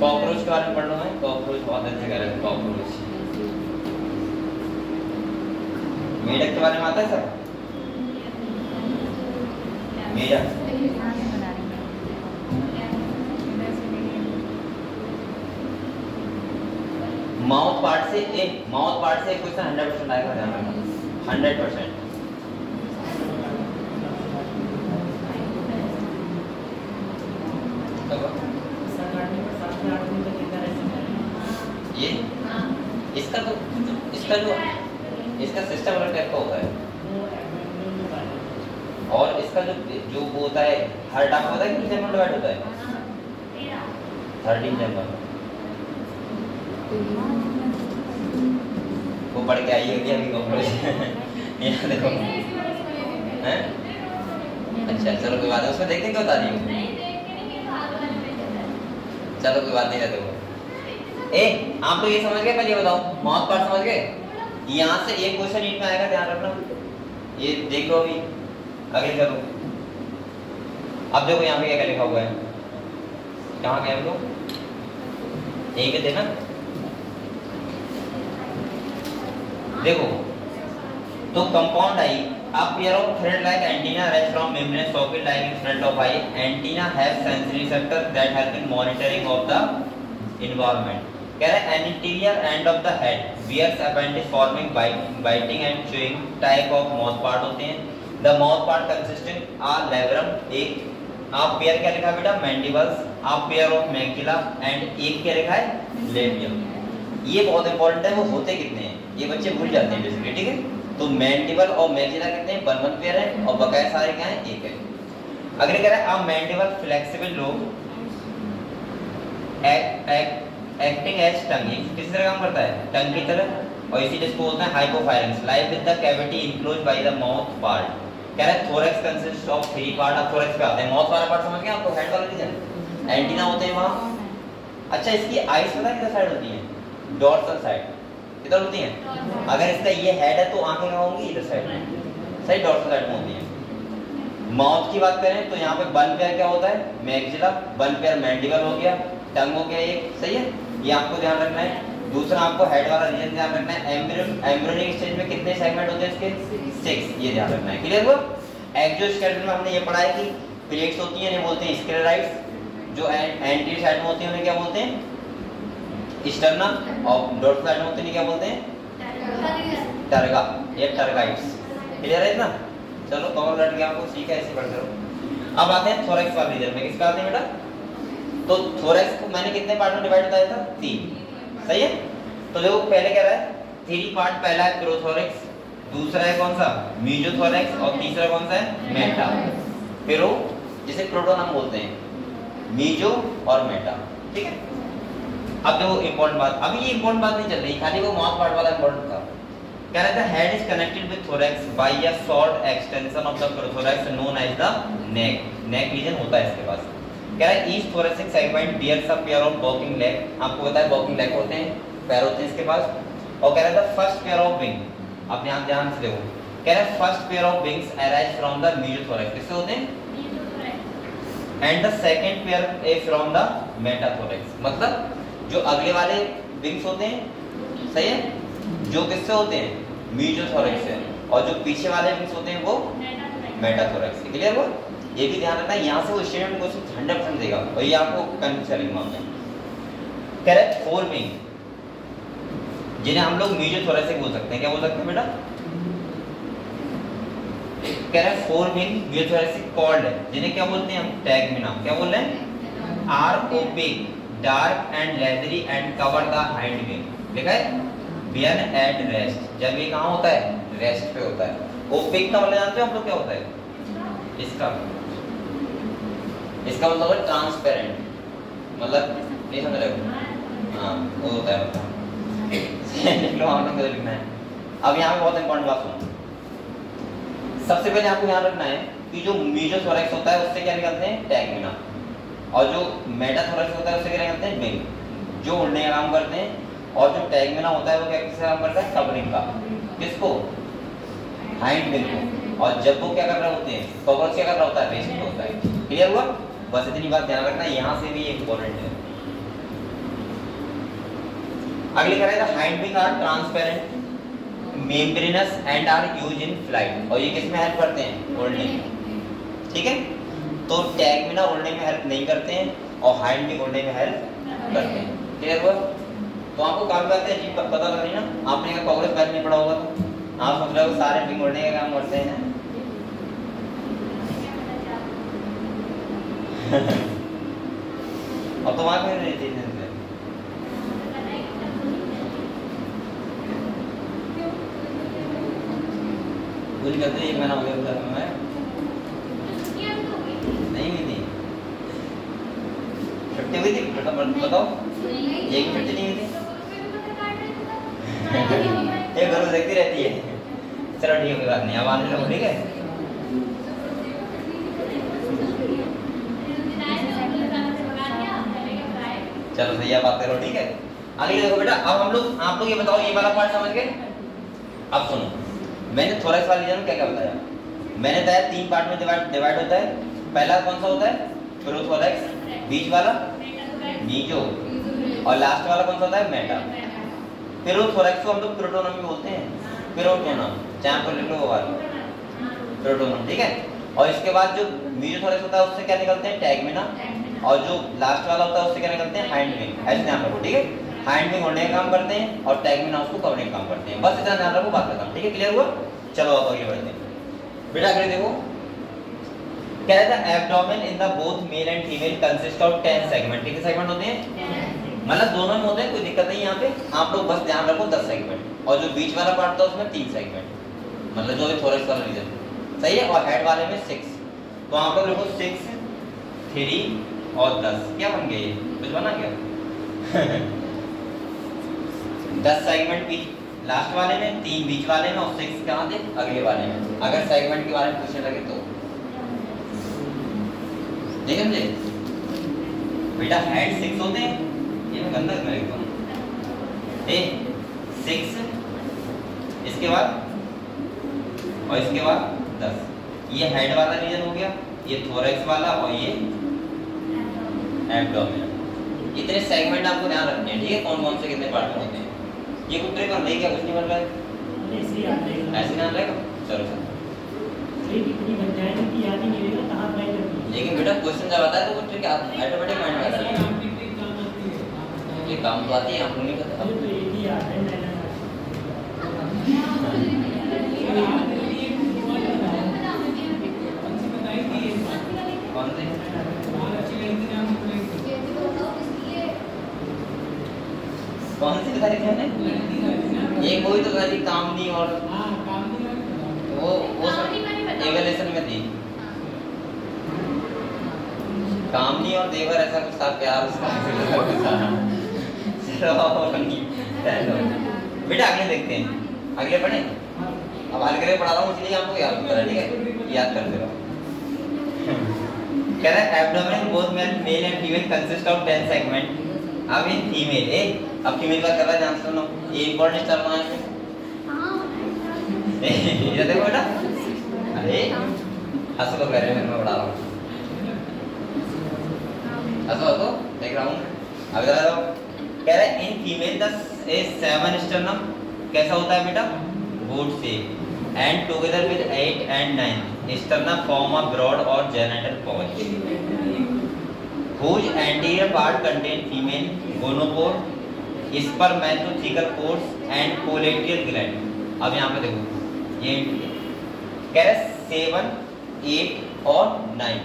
कॉकरोच के बारे में पढ़ लो है, कॉकरोच बहुत अच्छे कह रहे हैं, कॉकरोच। मेढक के बारे में आता है सर, मेढक। माउथ पार्ट से एक क्वेश्चन 100% आएगा, ध्यान रखना 100%। ये इसका सिस्टम अलग टाइप का होता है, और इसका जो वो होता है, हर टाइप होता है कि चैम्बर डिवाइड होता है, 13 चैम्बर। वो पढ़ के आई होगी अभी कॉम्पिटिशन। यहाँ देखो हैं। अच्छा चलो कोई बात नहीं, उसमें देखते क्या बता रही हूँ। चलो कोई बात नहीं, रहते वो। ए आप लोग ये समझ गए, पहले बताओ माउथ पार्ट समझ गए। यहाँ से एक क्वेश्चन नीट में आएगा, ध्यान रखना। ये देख लो अभी, आगे चलो। अब देखो यहाँ पे क्या लिखा हुआ है, कहाँ गए हम लोग, यहीं पे देखना। देखो तो compound I a pair of thread like antenna arranged from membrane socket lying in front of eye. Antenna has sensory receptor that help in monitoring of the environment. कह रहे an interior end of the head bears appendage forming biting and chewing type of mouth part होते हैं. The mouth part consisting a labrum, एक आप pair क्या लिखा बेटा, mandibles, आप पेयर ऑफ मैक्सिला एंड एक क्या लिखा है, लेबियम. ये बहुत इंपॉर्टेंट है, वो होते कितने हैं ये बच्चे भूल जाते हैं बेसिकली, ठीक है. तो मैंडिबल और मैक्सिला कितने हैं, 1 पेयर है, और बकाया सारे क्या हैं, एक है. अगले कह रहा है अब mandible flexible lobe acting as tongue, किस तरह काम करता है, टंग की तरह, और इसी जिसको बोलते हैं hypopharynx, live with the cavity enclosed by the mouth part. कह रहा है थोरैक्स कंसिस्ट ऑफ 3 पार्ट. अब थोरैक्स पे आते हैं, माउथ वाला पार्ट समझ गए आपको, हेड वाला रीजन, एंटीना होते हैं वहां. अच्छा इसकी आईज पता किधर साइड होती है, डॉर्सल साइड, किधर होती हैं. अगर इसका ये हेड है तो आंखें कहाँ होंगी, इधर साइड में, सही, डॉर्सल साइड में होती हैं. माउथ की बात करें तो यहाँ पे 1 पेयर क्या होता है, मैक्सिला, 1 पेयर मैंडिबल हो गया, टंग हो गया एक, सही है, ये आपको ध्यान रखना है. दूसरा आपको हेड वाला रीजन ध्यान रखना है. एम्ब्रियोनिक स्टेज में कितने सेगमेंट होते हैं इसके, 6, ये ध्यान रखना है. क्लियर हुआ. एक्सोस्केलेटन में हमने ये पढ़ा है कि प्लेट्स होती हैं, ये बोलते हैं स्क्लेराइड्स, जो एंटीरियर साइड में होती हैं उन्हें क्या बोलते हैं, स्टर्ना, और डॉर्सल साइड में होते हैं क्या बोलते हैं, टर्गा, ये टर्गाइड्स. क्लियर है इतना. चलो कवर लट गया आपको, ठीक है, ऐसे पढ़ते रहो. अब आते हैं थोरैक्स वाले रीजन में, किसका आते हैं बेटा, तो थोरैक्स को मैंने कितने पार्ट में डिवाइड बताया था, 3, सही है. तो देखो पहले कह रहा है 3 पार्ट, पहला है प्रोथोरैक्स, दूसरा है कौन सा, मीजोथोरैक्स, और तीसरा कौन सा है, मेटा. फिर वो जिसे प्रोटोन हम बोलते हैं, मीजो और मेटा, ठीक है. अब देखो इंपॉर्टेंट बात, अभी ये इंपॉर्टेंट बात नहीं चल रही, खाली वो माउथ पार्ट वाला इंपॉर्टेंट था. कह रहा था head is connected with thorax by a short extension of the prothorax known as the neck. Neck region होता है इसके पास. कह रहा है each thoracic segment bears a pair of walking leg, आपको पता है वॉकिंग लेग होते हैं, पैर होते हैं इसके पास. और कह रहा था फर्स्ट पेयर ऑफ विंग, आप ध्यान से देखो, कह रहा है first pair of wings arise from the mesothorax, किससे होते हैं, and the second pair is from the metathorax. मतलब जो अगले वाले विंग्स होते हैं, सही है, जो किससे होते हैं, मीजोथोरैक्स से, और जो पीछे वाले विंग्स होते हैं वो मेटाथोरैक्स से. क्लियर हुआ. ये भी ध्यान रखना है, यहाँ से वो स्टेटमेंट क्वेश्चन 100% देगा, और ये आपको कंफ्यूज करेंगे मामले. कह रहा है 4 विंग जिन्हें हम लोग मीजोथोरैसिक बोल सकते हैं, क्या बोल सकते हैं बेटा, कह रहा है 4 विंग मीजोथोरैसिक कॉल्ड है, जिन्हें क्या बोलते हैं हम, टैगमिना. क्या बोल रहे हैं, are opaque, dark and leathery and cover the hind wing. लिखा है व्हेन एट रेस्ट, जब ये कहाँ होता है, रेस्ट पे होता है. ओपेक का मतलब जानते हो आप लोग क्या होता है, इसका मतलब है ट्रांसपेरेंट, मतलब नहीं समझ रहे हो, हाँ वो होता है, मतलब लिखना है. अब यहाँ पे बहुत इंपॉर्टेंट बात सुनो. सबसे पहले आपको ध्यान रखना है कि जो मीजोथोरैक्स होता है उससे क्या निकालते हैं, टैगमिना, और जो मेटाथोरैक्स होता है उससे क्या निकालते हैं, विंग, जो उड़ने का काम करते हैं. और जो टैगमिना होता है वो क्या किससे काम करता है, कवरिंग का, किसको, हाइंड विंग को. और जब वो क्या कर रहे होते हैं, कवर क्या कर रहा होता है, रेस्ट पे होता है. क्लियर हुआ. बस इतनी बात ध्यान रखना है, यहाँ से भी इंपॉर्टेंट है. अगले कह रहा है hind wing are transparent, membranous and are used in flight, और ये किस में हेल्प करते हैं, उड़ने में. ठीक है. तो टैगमिना उड़ने में हेल्प नहीं करते हैं, और हाइंड विंग उड़ने में हेल्प करते हैं. क्लियर हुआ. तो आपको काफी बातें अजीब पता लग रही ना, आपने क्या कांग्रेस बैच नहीं पढ़ा होगा, तो आप सोच रहे हो सारे विंग उड़ने का काम करते हैं. अब तो वहां नहीं रहती है, भूल करते 1 महीना हो गया मैं नहीं हुई थी, छुट्टी हुई थी, बताओ, एक छुट्टी नहीं हुई थी. रोज देखती रहती है। चलो ठीक है, कोई बात नहीं, अब आने लो, ठीक है। चलो सही है, बात करो, ठीक है। आगे देखो बेटा, अब हम लोग, आप लोग ये बताओ, ये वाला पार्ट समझ गए? अब सुनो, मैंने थोड़ा सा रीजन क्या क्या बताया। मैंने बताया 3 पार्ट में डिवाइड होता है। पहला कौन सा होता है? प्रोथोरैक्स, बीच वाला मीजो, और लास्ट वाला कौन सा होता है? मेटा। प्रोथोरैक्स को हम लोग प्रोटोनम बोलते हैं, प्रोटोनम, चाहे तो ले लो वो वाला प्रोटोनम, ठीक है। और इसके बाद जो मीजोथोरैक्स होता है उससे क्या निकलते हैं? टैगमिना, और जो लास्ट वाला होता है उससे क्या निकलते हैं? Hind wing. ऐसे ध्यान रखो, ठीक है। हाइंड विंग उड़ने का काम करते हैं और टैगमिना उसको कवरिंग का काम करते हैं। बस इतना ध्यान रखो, बात खत्म, ठीक है। क्लियर हुआ? चलो अब आगे बढ़ते हैं बेटा। आगे देखो, क्या है? The abdomen in the both male and female consist of 10 segment. कितने सेगमेंट होते हैं? मतलब दोनों में होते हैं, कोई दिक्कत नहीं यहाँ पे। आप लोग बस ध्यान रखो 10 सेगमेंट, और जो बीच वाला पार्ट था उसमें 3 सेगमेंट, मतलब जो भी थोरेक्स वाला रीजन, सही है। और हेड वाले में 6। तो आप लोग देखो 6, 3 और 10 क्या बन गए? ये कुछ बना क्या? 10 सेगमेंट बीच लास्ट वाले में, 3 बीच वाले में, और 6 कहाँ थे? अगले वाले में। अगर सेगमेंट के बारे में पूछने लगे तो देखें मुझे बेटा, हेड 6 होते हैं, ये मैं गंदा कर लिखता हूँ, 6, इसके बाद और इसके बाद 10। ये हेड वाला रीजन हो गया, ये थोरैक्स वाला, और ये एब्डोमेन। इतने सेगमेंट आपको ध्यान रखने हैं, ठीक है। कौन कौन से कितने पार्ट में होते हैं। ये कुछ ट्रिक और नहीं, क्या कुछ नहीं बन रहा है, ऐसे ध्यान रहेगा। चलो लेकिन बेटा क्वेश्चन जब आता है तो वो ट्रिक ऑटोमेटिक माइंड में आता है। ये काम तो आती है, हम लोग नहीं करते। कौन से? कौन सी बताई थी हमने? एक वही तो बताई, कामनी, और वो एवोल्यूशन में थी। कामनी और देवर ऐसा कुछ था, प्यार उसका। बेटा आगे देखते हैं, अगले पढ़े। अब आगे पढ़ा रहा हूँ इसलिए आपको याद कर रहा है, ठीक है, याद करते रहो। कह रहा है abdomen both male and female consist of 10 segment. अब इन फीमेल, अब फीमेल का कर रहा है, ध्यान सुनो, ये इंपॉर्टेंट स्टार बनाए थे। ये देखो बेटा, अरे हंस लो, कह रहे हैं मैं पढ़ा रहा हूँ, हंसो तो देख रहा हूँ। अब बता दो, कह रहा है इन फीमेल द 7 स्टर्नम कैसा होता है बेटा? बोट से, and together with 8 and 9 sternum form a broad or genital pouch whose anterior part contain female gonopore, spermatothecal pores and collateral gland। अब यहाँ पे देखो, ये कह रहा है 7, 8 और 9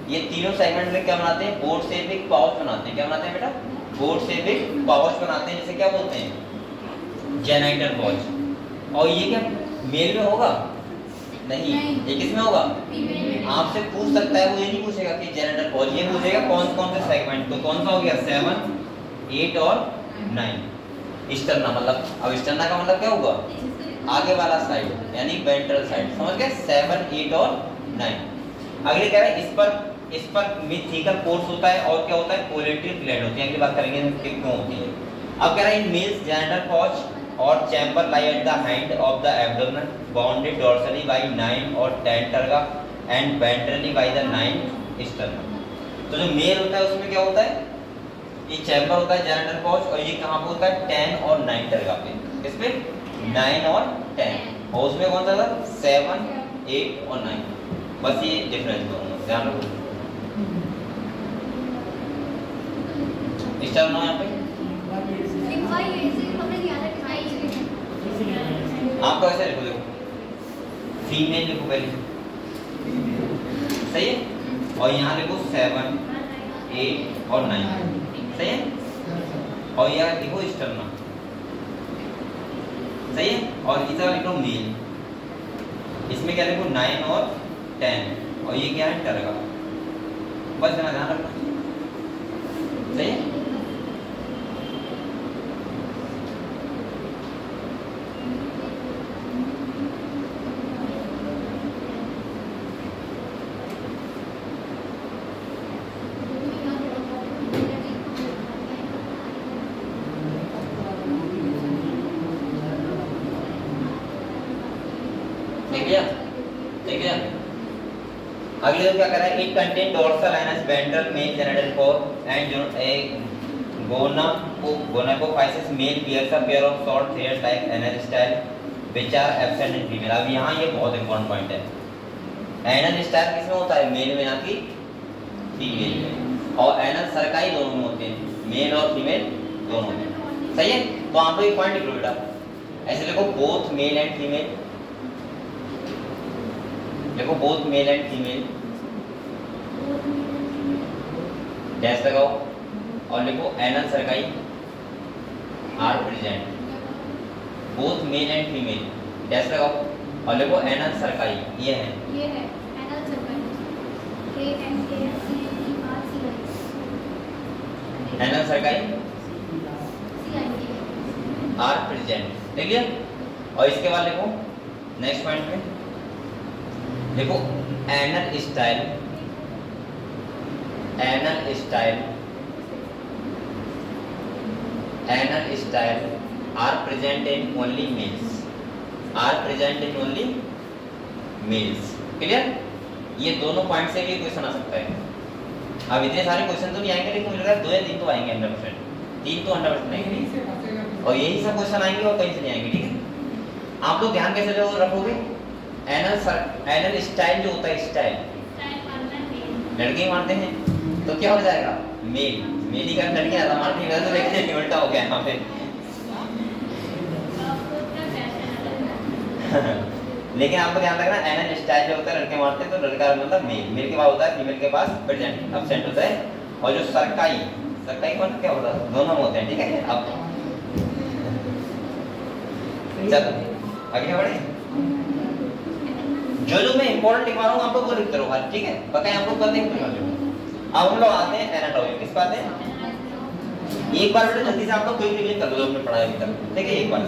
ये तीनों सेगमेंट में क्या बनाते हैं? बोट से एक पाउच बनाते हैं। क्या बनाते हैं बेटा? बोट से एक पाउच बनाते हैं, जिसे क्या बोलते हैं? Genital pouch. और ये क्या मेल में होगा? नहीं, ये किसमें होगा? आपसे पूछ सकता है, वो ये नहीं पूछेगा कि जेनिटल पाउच, ये पूछेगा कौन कौन से सेगमेंट। तो कौन सा हो गया? 7, 8 और 9 स्टर्ना। मतलब अब स्टर्ना का मतलब क्या होगा? आगे वाला साइड, यानी वेंट्रल साइड, समझ गए? 7, 8 और 9। अगले कह रहे हैं इस पर मिथिकल पोर्स होता है, और क्या होता है? कोलेटरल ग्लैंड होती है। अगली बात करेंगे कि क्यों होती है। अब कह रहे हैं इन मेल्स जेनिटल पाउच और chamber lie at the hind of the abdomen, bounded dorsally by 9 और 10 terga and ventrally by the 9 sternum. तो जो मेल होता है उसमें क्या होता है? ये चैम्बर होता है जेनिटल पाउच, और ये कहाँ पे होता है? 10 और 9 टर्गा पे। किस पे? 9 और 10। और उसमें कौन सा था? 7, 8 और 9। बस ये डिफरेंस दोनों ध्यान रखो। स्टार नो यहाँ पे आपको ऐसे लिखो, देखो फीमेल लिखो पहले, सही है। और यहाँ लिखो 7, 8 और 9, सही है। और यहाँ लिखो स्टर्ना, सही है। और इधर लिखो मेल, इसमें क्या लिखो? 9 और 10, और ये क्या है? टर्गा। बस ध्यान रखना, सही है। अगले तो क्या कर रहा है, it contain dorsal anus ventral male genital core and gonapophysis male bears a pair of short hair type anal style which are absent in female. अब यहाँ ये बहुत इंपॉर्टेंट पॉइंट है, एनल स्टाइल किसमें होता है, मेल में, ना कि फीमेल में, और एनल सर्काई दोनों में होते हैं, मेल और फीमेल दोनों में। सही है, तो आप लोग एक पॉइंट लिख लो बेटा, ऐसे लिखो बोथ मेल एंड फीमेल, देखो both male and female, dash लगाओ और लिखो anal cerci are present, both male and female, dash लगाओ और लिखो एनल सर्काई, ये है anal cerci, A N A C E R C I, anal cerci C I are present, ठीक है। और इसके बाद लिखो नेक्स्ट पॉइंट पे देखो anal style, anal style, anal style are present in only males, are present in only males, clear. ये दोनों पॉइंट से भी क्वेश्चन आ सकता है। अब इतने सारे क्वेश्चन तो नहीं आएंगे, लेकिन मुझे लग रहा है 2 या 3 तो आएंगे 100%, 3 तो 100% आएंगे, और यही सब क्वेश्चन आएंगे और कहीं से नहीं आएंगे, ठीक है। आप लोग ध्यान कैसे रखोगे, एनल स्टाइल जो होता है, स्टाइल लड़के मारते हैं तो क्या हो जाएगा, मेल, मेल ही कर, लड़कियां ज्यादा मारती हैं, तो देखते उल्टा हो गया यहाँ पे। लेकिन आपको ध्यान रखना, एनल स्टाइल जो होता है लड़के मारते हैं तो लड़का मतलब मेल, मेल के पास होता है, फीमेल के पास प्रेजेंट एब्सेंट होता है, और जो सर्काई, सर्काई का मतलब क्या होता है, दोनों में होते हैं, ठीक है। अब चलो आगे बढ़े, जो मैं इंपॉर्टेंट लिखवा रहा हूँ आप लोग वो लिखते रहो, ठीक है, पता है आप लोग करते हैं। अब हम लोग आते हैं एनाटॉमी, किस बात है, एक बार बेटा जल्दी से आप लोग कोई रिवीजन कर लो जो हमने पढ़ा है अभी तक, ठीक है, एक बार।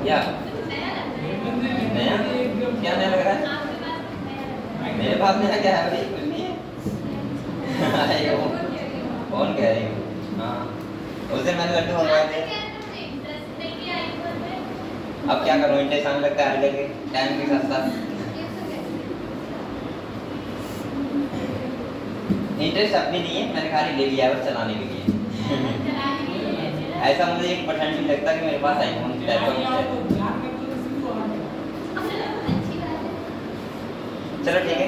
क्या नया, क्या नया लग रहा है, मेरे पास नया क्या है भाई, कुछ नहीं है। कौन कह रही हूँ, हाँ उस दिन मैंने लड्डू मंगवाए थे। अब क्या करूँ, इंटरेस्ट आने लगता है आगे टाइम के साथ साथ, इंटरेस्ट अब भी नहीं है, मैंने खाली ले लिया है बस चलाने के लिए। ऐसा मुझे 1% भी लगता कि मेरे पास आईफोन की टाइप का है। चलो ठीक है,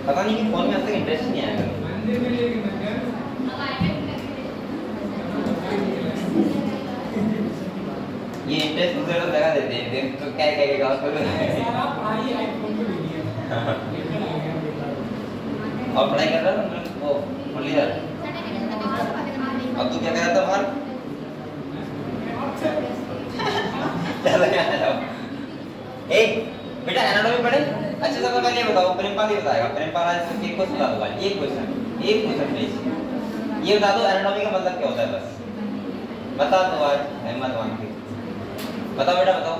पता नहीं कि फोन में अब तक इंटरेस्ट नहीं आएगा। ये इंटरेस्ट दूसरे लोग लगा देते हैं, तो क्या कहेगा और पढ़ाई कर रहा था वो मुरलीधर, अब तू क्या कर रहा था बाहर, चलो यहाँ जाओ। ए बेटा एनाटॉमी पढ़े, अच्छा सबसे पहले ये बताओ, प्रेमपाल ही बताएगा, प्रेमपाल आज एक क्वेश्चन बता दूंगा, एक क्वेश्चन प्लीज, ये बता दो एनाटॉमी का मतलब क्या होता है, बस बता दो आज, अहमद मान के बताओ बेटा, बताओ।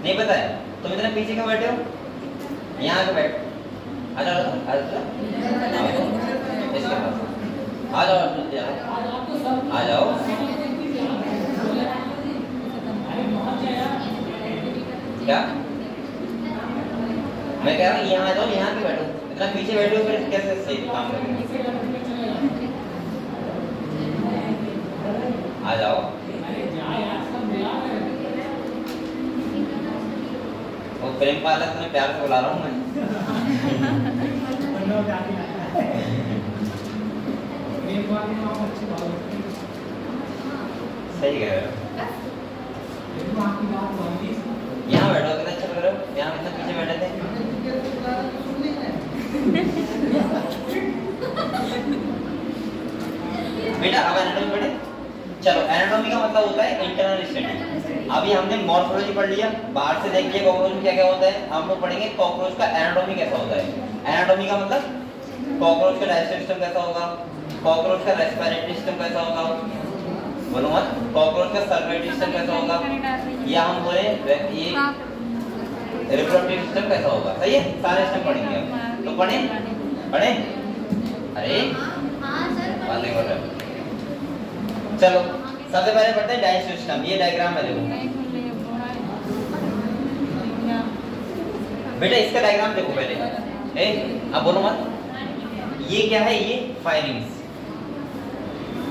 नहीं पता है तुम इतने पीछे क्यों बैठे हो, यहाँ आके बैठ, आ जाओ इसके पास आ जाओ, आ जाओ। क्या मैं कह रहा हूँ, यहाँ आ जाओ, यहाँ पे बैठो, इतना पीछे बैठे हो फिर कैसे सही काम करेंगे, आ जाओ। प्रेम पाला तुम्हें प्यार से बुला रहा हूँ मैं। वरना क्या आता है प्रेम वाले में आप अच्छी बात होती है। सही कह रहे हो। लेकिन आपकी बात होगी यहाँ बैठो, कितना अच्छा लग रहा है, यहाँ कितना पीछे बैठे थे। बेटा अब एनाटॉमी पढ़े। चलो एनाटॉमी का मतलब होता है इंटरनल स्टडी। अभी हमने मॉर्फोलॉजी पढ़ लिया, बाहर से देख लिया कॉकरोच में क्या क्या होता है। हम लोग पढ़ेंगे कॉकरोच का एनाटॉमी कैसा होता है। एनाटॉमी का मतलब कॉकरोच का डाइजेस्टिव सिस्टम कैसा होगा, कॉकरोच का रेस्पिरेटरी सिस्टम कैसा होगा, बोलो मत, कॉकरोच का सर्कुलेटरी सिस्टम कैसा होगा, या हम बोले ये रिप्रोडक्टिव सिस्टम कैसा होगा। सही है, सारे सिस्टम पढ़ेंगे हम। तो पढ़े पढ़े। अरे हाँ सर। बात नहीं कर रहे। चलो सबसे पहले पढ़ते हैं डाइजेस्टिव सिस्टम। ये डायग्राम है, देखो बेटा इसका डायग्राम देखो पहले। अब बोलो मत। ये क्या है, ये फायरिंग्स।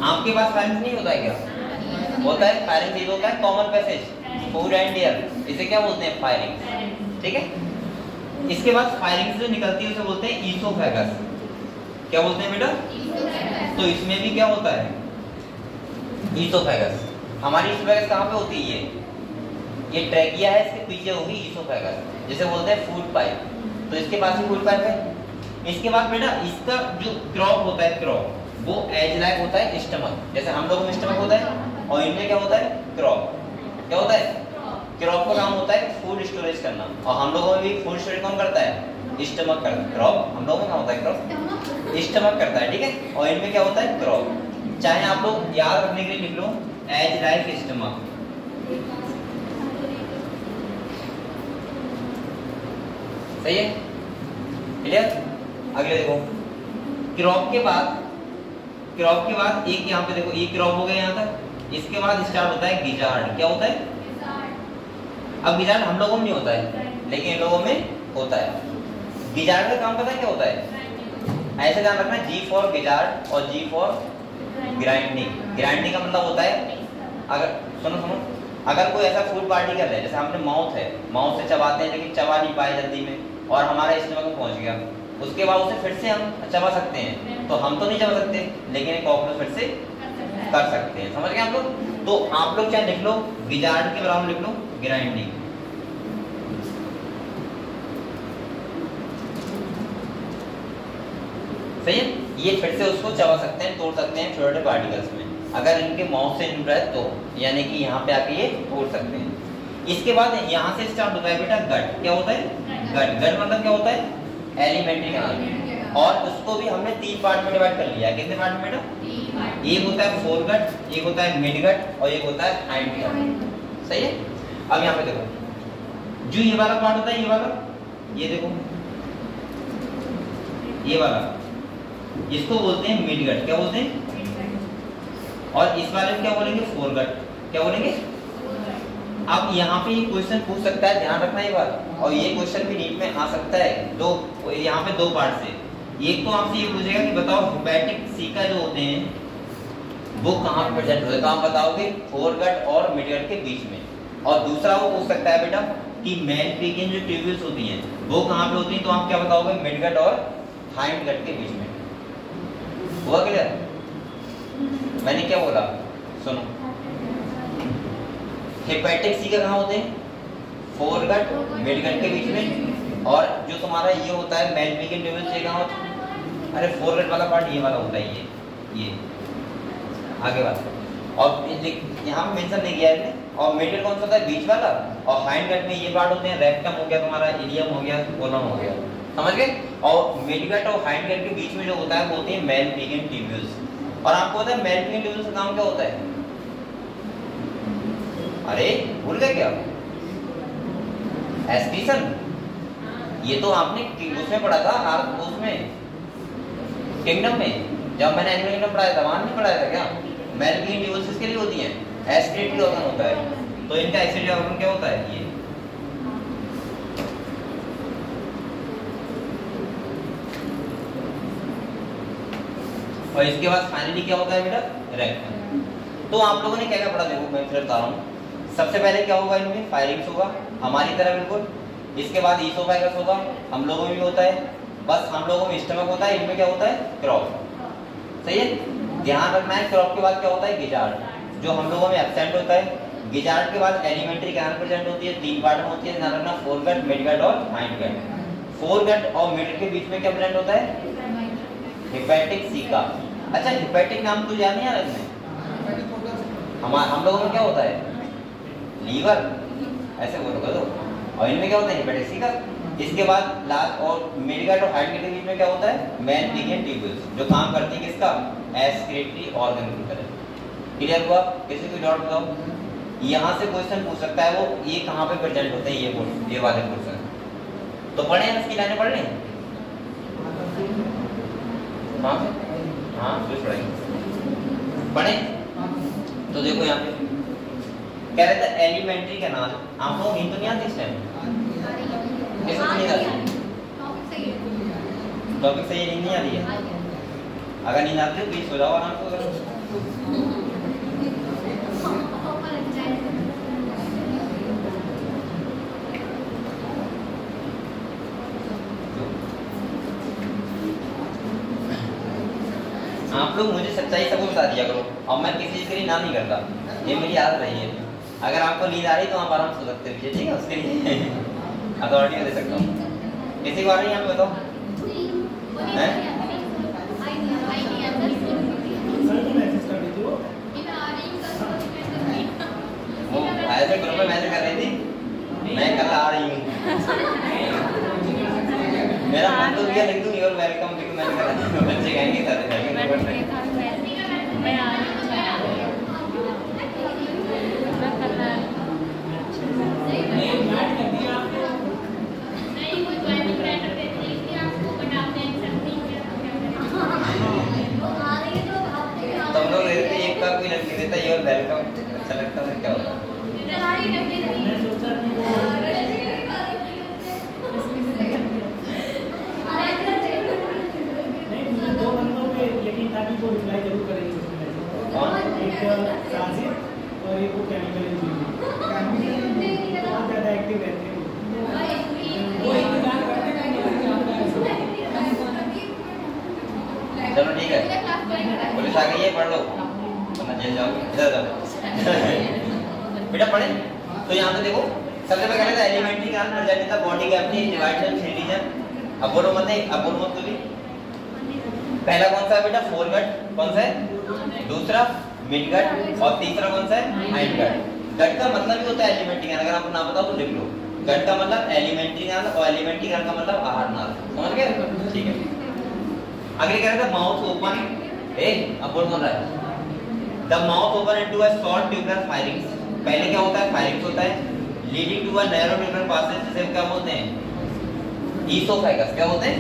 आपके पास फायरिंग्स नहीं होता है क्या? होता है। फायरिंग्स ये होता है common passage, food and air, इसे क्या बोलते हैं, फायरिंग्स। ठीक है। इसके बाद फायरिंग्स जो निकलती है उसे बोलते हैं ईसोफेगस। क्या बोलते हैं बेटा? तो इसमें भी क्या होता है, ईसोफेगस। हमारी ईसोफेगस कहाँ पे होती है? ये ट्रैकिया है, इसके पीछे होगी ईसोफेगस, जिसे बोलते हैं फूड पाइप। तो इसके पास ही फूड पाइप है। इसके बाद बेटा इसका जो क्रॉप होता है, क्रॉप वो एज लाइक होता है स्टमक। जैसे हम लोगों में स्टमक होता है और इनमें क्या होता है, क्रॉप। क्या होता है? क्रॉप का काम होता है फूड स्टोरेज करना, और हम लोगों में भी फूड स्टोरेज कौन करता है? स्टमक करता है। क्रॉप हम लोगों में क्या होता है, क्रॉप स्टमक करता है। ठीक है। और इनमें क्या होता है, क्रॉप। चाहे आप लोग याद रखने के लिए लिख लो एज लाइक स्टमक। सही है, क्लियर। अगले देखो, क्रॉप के बाद एक यहाँ पे देखो, ये क्रॉप हो गया यहाँ तक। इसके बाद स्टार्ट होता है गिजार्ड। क्या होता है? अब गिजार्ड हम लोगों में नहीं होता है, लेकिन इन लोगों में होता है। गिजार्ड का काम पता है क्या होता है? ऐसे ध्यान रखना, जी फॉर गिजार्ड और जी फॉर ग्राइंडिंग। ग्राइंडिंग का मतलब होता है, अगर सुनो अगर कोई ऐसा फूड पार्टी कर रहे हैं, जैसे हमने माउथ है, माउथ से चबाते हैं लेकिन चबा नहीं पाए जल्दी में, और हमारे स्टमक में पहुंच गया, उसके बाद उसे फिर से हम चबा सकते हैं। तो हम तो नहीं चबा सकते, लेकिन कॉकरोच फिर से कर सकते हैं। समझ गए आप लोग? तो आप लोग चाहे लिख लो गिजार्ड के बराबर लिख लो ग्राइंडिंग। सही है। ये फिर से उसको चबा सकते हैं, तोड़ सकते हैं छोटे पार्टिकल्स में। अगर इनके माउथ से जुड़ा है तो, यानी कि यहाँ पे आके ये तोड़ सकते हैं। इसके बाद यहाँ से स्टार्ट होता है बेटा गट। क्या होता है? गट। गट मतलब क्या होता है? Alimentary canal. और उसको भी हमने 3 पार्ट में डिवाइड कर लिया है। कितने पार्ट में बेटा? एक होता है फोरगट, एक होता है मिडगट, और एक होता है हाइंडगट। सही है। अब यहाँ पे देखो, जो ये वाला पार्ट होता है, ये वाला, ये देखो ये वाला, इसको बोलते हैं मिडगट। क्या बोलते हैं? और इस वाले को क्या बोलेंगे? फोरगट। क्या बोलेंगे? अब यहाँ पे ये क्वेश्चन पूछ सकता है, ध्यान रखना ये बात। और ये क्वेश्चन भी नीट में आ सकता है यहाँ पे 2 पार्ट से। एक तो आपसे ये पूछेगा कि बताओ हेपेटिक सीका जो होते हैं वो कहाँ पे प्रेजेंट होते हैं, तो आप बताओगे फोरगट और मिडगट के बीच में। और दूसरा वो पूछ सकता है बेटा कि मेलपिगियन जो ट्यूब्यूल्स होती हैं वो कहाँ पे होती हैं, तो आप क्या बताओगे? मिडगट और हाइंडगट के बीच में। हुआ क्लियर? मैंने क्या बोला, सुनो। हेपेटिक सीका कहाँ होते हैं? फोरगट मिडगट के बीच में। और जो तुम्हारा ये होता है मेलपिगियन ट्यूब्यूल्स, ये कहाँ होता है? अरे फोरगट वाला पार्ट ये वाला होता है, ये आगे वाला। और यहाँ पे मेंशन नहीं किया है। और मिडगट कौन सा होता है? बीच वाला। और हाइंडगट में ये पार्ट होते हैं, रेक्टम हो गया तुम्हारा, इलियम हो गया, कोलम हो गया। समझ गए? और मिडगट और हाइंडगट के बीच में जो होता है वो होती है मेलपिगियन ट्यूब्यूल्स। और आपको पता है मेलपिगियन ट्यूब्यूल्स का काम क्या होता है? अरे भूल गए क्या? एस्क्रीशन। ये तो आपने उसमें पढ़ा था, उसमें किंगडम में, जब मैंने एनिमल किंगडम पढ़ाया था, वहां नहीं पढ़ाया था क्या? मेलपिगियन ट्यूब्यूल्स किसके लिए होती हैं? एक्सक्रीटरी ऑर्गन होता है। तो इनका एक्सक्रीटरी ऑर्गन क्या होता है? ये। और इसके बाद फाइनली क्या होता है बेटा? रेक्टम। तो आप लोगों ने क्या क्या पढ़ा, देखो मैं फिर बता रहा हूँ। सबसे पहले क्या होगा, इनमें फायरिंग्स होगा हमारी तरह बिल्कुल। इसके बाद ईसोफेगस होगा, हम लोगों में भी होता है, बस हम लोगों में स्टमक होता है, इनमें क्या होता है क्रॉप। सही है, ध्यान रखना है क्रॉप के बाद क्या होता है गिजार्ड, जो हम लोगों में एब्सेंट होता है। गिजार्ड के बाद एलिमेंट्री कैनाल प्रेजेंट होती है, 3 पार्ट में होती है, ध्यान रखना फोरगट, मिडगट और हाइंडगट। फोरगट और मिड के बीच में क्या प्रेजेंट होता है हेपेटिक सीका। अच्छा हेपेटिक नाम तो याद नहीं आ रखने, हम लोगों में क्या होता है लीवर, ऐसे बोलोगे तो, और इनमें क्या होता है हेपेटिक सीका। इसके बाद लास्ट और मिडगट और हाइंडगट के बीच में क्या होता है मेन लिगेंड ट्यूब्यूल्स, जो काम करती है किसका एक्सक्रीटरी ऑर्गन की तरह। क्लियर हुआ? किसी को डाउट बताओ? यहाँ से क्वेश्चन पूछ सकता है वो ये कहाँ पे प्रेजेंट होते हैं, ये वाले क्वेश्चन तो पढ़े हैं, इसकी लाइनें पढ़ लें। हाँ हाँ कुछ पढ़ेंगे, पढ़े तो देखो यहाँ पे कह रहे थे एलिमेंट्री कैनाल, आप लोग हिंद तो नहीं आती इस टाइम, कैसे तो नहीं आती, टॉपिक सही नहीं आ रही है। अगर नींद आती है प्लीज सो जाओ आराम से। आप लोग मुझे सच्चाई सबको बता दिया करो, और मैं किसी चीज के लिए ना नहीं करता, ये मेरी आदत रही है। अगर आपको नींद आ रही तो आप आराम से सो सकते हो, ठीक है, उसके लिए अथॉरिटी दे सकता हूँ। किसी को आ रही है आप बताओ हैं? वो ऐसे ग्रुप में मैसेज कर रही थी मैं कल आ रही हूँ, मेरा मन तो किया लिख दूँ यूर वेलकम, लेकिन मैंने कहा बच्चे कहेंगे सर मैं आ रही हूँ। तुम लोग लेते एक का कोई लड़की देता है यूर वेलकम, अच्छा लगता है क्या होता है? को रिप्लाई जरूर करेंगे एक साजिद और एक वो केमिकल इंजीनियर बहुत ज़्यादा एक्टिव रहते हैं वो इंतजार करते चलो ठीक है, पुलिस आ गई है, पढ़ लो वरना जेल जाओगे। इधर जाओ बेटा पढ़े। तो यहाँ पे देखो सबसे पहले कहना था alimentary canal present in the body cavity divided in 3 region. अब बोलो मत तो भी पहला कौन सा है बेटा फोरगट, कौन सा है दूसरा मिडगट और तीसरा कौन सा है हाइंडगट। गट का मतलब ही होता है एलिमेंट्री कैनाल, अगर आपको ना बताओ तो लिख लो। गट का मतलब एलिमेंट्री कैनाल और एलिमेंट्री कैनाल का मतलब आहार नाल, समझ गए? ठीक है, अगले कह रहे थे माउथ ओपन, अब बोल रहा है the mouth open into a short tubular pharynx. पहले क्या होता है फायरिंग्स होता है leading to a narrow tubular passage, जिसे क्या बोलते हैं ईसोफेगस, क्या बोलते हैं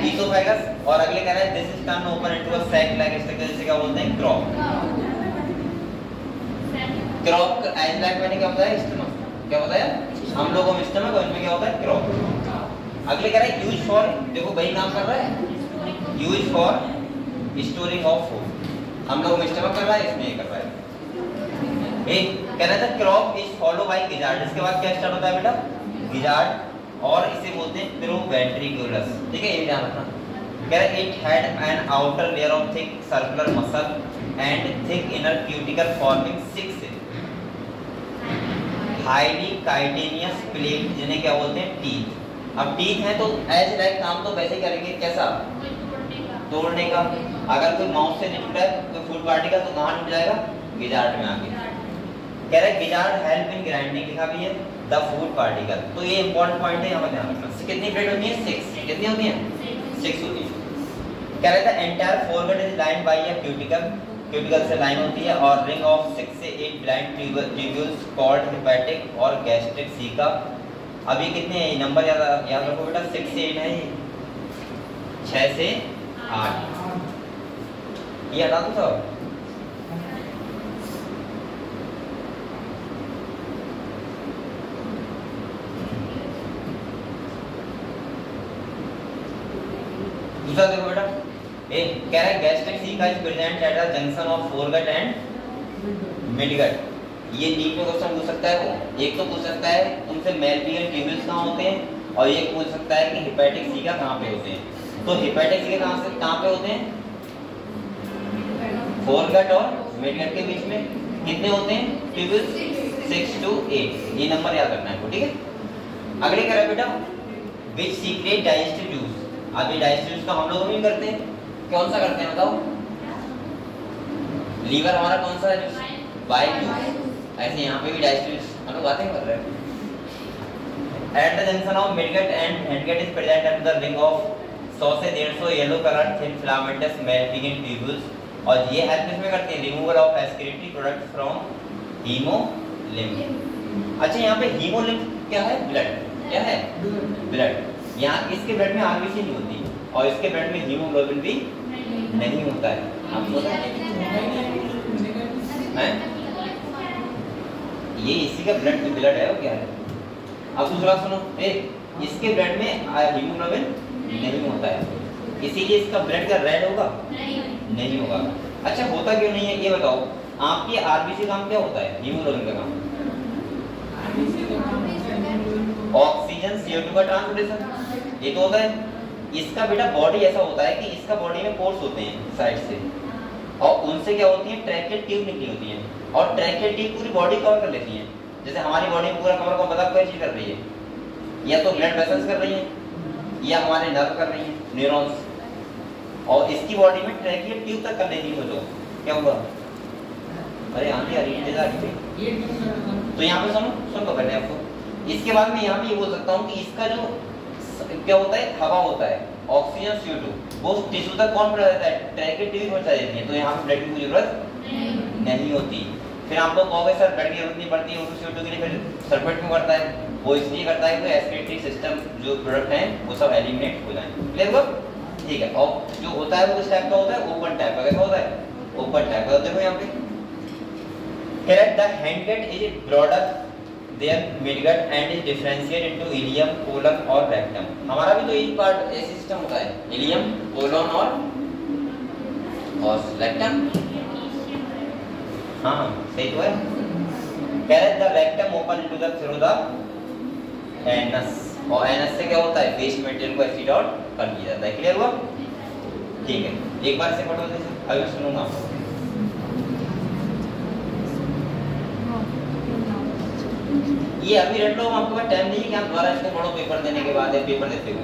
ईसोफेगस। और अगले कह रहे हैं this is turn open into a sac like structure, जिसे क्या बोलते हैं क्रॉप। क्रॉप एज लाइक मैंने क्या बताया स्टमक, क्या बताया हम लोगों में स्टमक और इनमें क्या होता है क्रॉप। अगले कह रहे हैं यूज फॉर, देखो वही नाम कर रहा है use for storing of food, हम लोग में स्टमक कर रहा है, इसमें ये कर रहा है। एक कह रहा था crop is follow by gizzard, इसके बाद क्या स्टार्ट होता है बेटा गिजार्ड, और इसे बोलते हैं प्रोवेंट्रिकुलस, ठीक है, ये ध्यान रखना। कह रहा है it had an outer layer of thick circular muscle and thick inner cuticle forming 6 highly chitinous plate, जिन्हें क्या बोलते हैं टीथ। अब टीथ है तो एज लाइक काम तो वैसे ही करेंगे, कैसा तोड़ने का। अगर कोई माउथ से नहीं टूटा है कोई फूड पार्टिकल तो कहाँ टूट जाएगा गिजार्ड में आके। कह रहा है गिजार्ड हेल्प इन ग्राइंडिंग, लिखा भी है द फूड पार्टिकल, तो ये इंपॉर्टेंट पॉइंट है, यहाँ पर ध्यान रखना। कितनी प्लेट होती है 6, कितनी होती है 6 होती है। कह रहा था entire foregut is lined by a cuticle, cuticle से लाइन होती है, और रिंग ऑफ 6 से 8 ब्लाइंड ट्यूब्यूल्स कॉल्ड हेपेटिक और गैस्ट्रिक सीका। अभी कितने हैं नंबर याद रखो बेटा, 6 से 8 है, 6 से 8 ये हटा दो सब। दूसरा देखो बेटा, कह रहा है gastric caeca is present at the junction of foregut and midgut. ये नीट में क्वेश्चन पूछ सकता है वो। एक तो पूछ सकता है तुमसे मेल्पियन ट्यूब्यूल्स कहाँ होते हैं, और एक पूछ सकता है कि हेपेटिक सीका कहाँ पे होते हैं। तो हेपेटिक सीका कहाँ पे होते हैं? फोरगट और मिडगट के बीच में। कितने होते हैं ट्यूब्यूल्स? 6 to 8। ये नंबर याद रखना है, ठीक है। अगले कह रहा है बेटा विच सीक्रेट डाइजेस्टिव जूस। अभी डाइजेस्टिव का हम लोग नहीं करते हैं, कौन सा करते हैं बताओ? लीवर हमारा कौन सा है? Bile juice. ऐसे यहाँ पे भी डाइजेस्टिव हम लोग बातें कर रहे हैं। At the junction of midgut and hindgut is present at the ring of 100 से 150 yellow colour thin filamentous Malpighian tubules, और ये हेल्प किसमें करते हैं? Removal of excretory products from haemolymph. अच्छा यहाँ पे हीमोलिम्फ क्या है? ब्लड। क्या है? ब्लड। यहाँ इसके ब्लड में आरबीसी नहीं होती और इसके ब्लड में हीमोग्लोबिन भी नहीं होता है। आपको पता है? ये इसी का ब्लड है वो क्या है? अब दूसरा सुनो, इसके ब्लड में हीमोग्लोबिन नहीं होता है, इसीलिए इसका ब्लड का रेड होगा? नहीं होगा। अच्छा होता क्यों नहीं है ये बताओ? आपकी आरबीसी काम क्या होता है? हीमोग्लोबिन का काम ऑक्सीजन CO2 का ट्रांसपोर्टेशन, ये तो होता है। इसका बेटा बॉडी ऐसा होता है कि इसका बॉडी में पोर्स होते हैं साइड से, और उनसे क्या होती है? ट्रैकियल ट्यूब निकली होती है, और ट्रैकियल ट्यूब पूरी बॉडी कवर कर लेती है। जैसे हमारी बॉडी में पूरा कवर को बता कोई चीज कर रही है, या तो ब्लड वेसल्स कर रही है, या हमारे नर्व कर रही है, न्यूरॉन्स, और इसकी बॉडी में ट्रैकियल ट्यूब तक कर लेती है। तो क्या हुआ? अरे आंधी आ रही है। तो यहाँ पे सुन तो पहले आपको। इसके बाद में यहाँ पे ये बोल सकता हूँ कि इसका जो क्या होता है? हवा होता है, ऑक्सीजन CO2, वो टिश्यू तक कौन पहुंचा देता है? ट्रैकियल ट्यूब पहुंचा देती है। तो यहाँ पे ब्लड की जरूरत नहीं होती। फिर आप लोग कहोगे सर ब्लड की जरूरत नहीं पड़ती है CO2 के लिए, फिर सल्फेट क्यों करता है? वो इसलिए करता है कि एस्पिरेटरी सिस्टम जो प्रोडक्ट हैं वो सब एलिमिनेट हो जाएं। क्लियर हुआ? ठीक है। और जो होता है वो किस टाइप का होता है? ओपन टाइप का। कैसा होता है? ओपन टाइप का। देखो यहाँ पे correct, the hindgut is broader there midgut and is differentiated into ileum, colon और रेक्टम। हमारा भी तो यही पार्ट ऐसे सिस्टम होता है, इलियम, कोलन और रेक्टम। हाँ सही तो है। Correct, the rectum open into the through the anus, और एनस से क्या होता है? वेस्ट मटेरियल को एक्सीड आउट कर दिया जाता है। क्लियर हुआ? ठीक है, एक बार से पढ़ो, अभी सुनूंगा आपको। ये अभी रट लो, आपके पास टाइम नहीं है कि आप दोबारा इसको पढ़ो पेपर देने के बाद या पेपर देते हुए।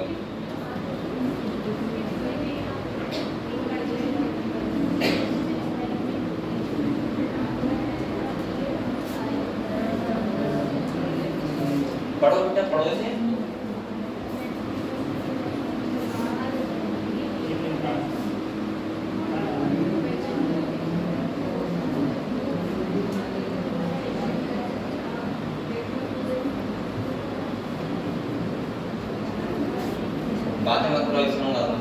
पढ़ो बेटा, पढ़ो इसे। बातें मत करो, सुनूंगा तुम।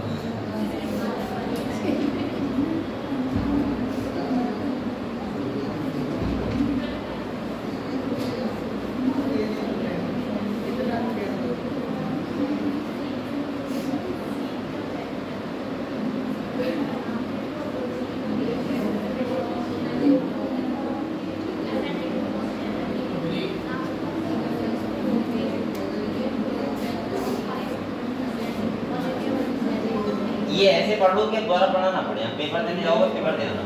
ये ऐसे पढ़ लो कि दोबारा पढ़ना ना पड़े। पेपर देने जाओगे पेपर दे आना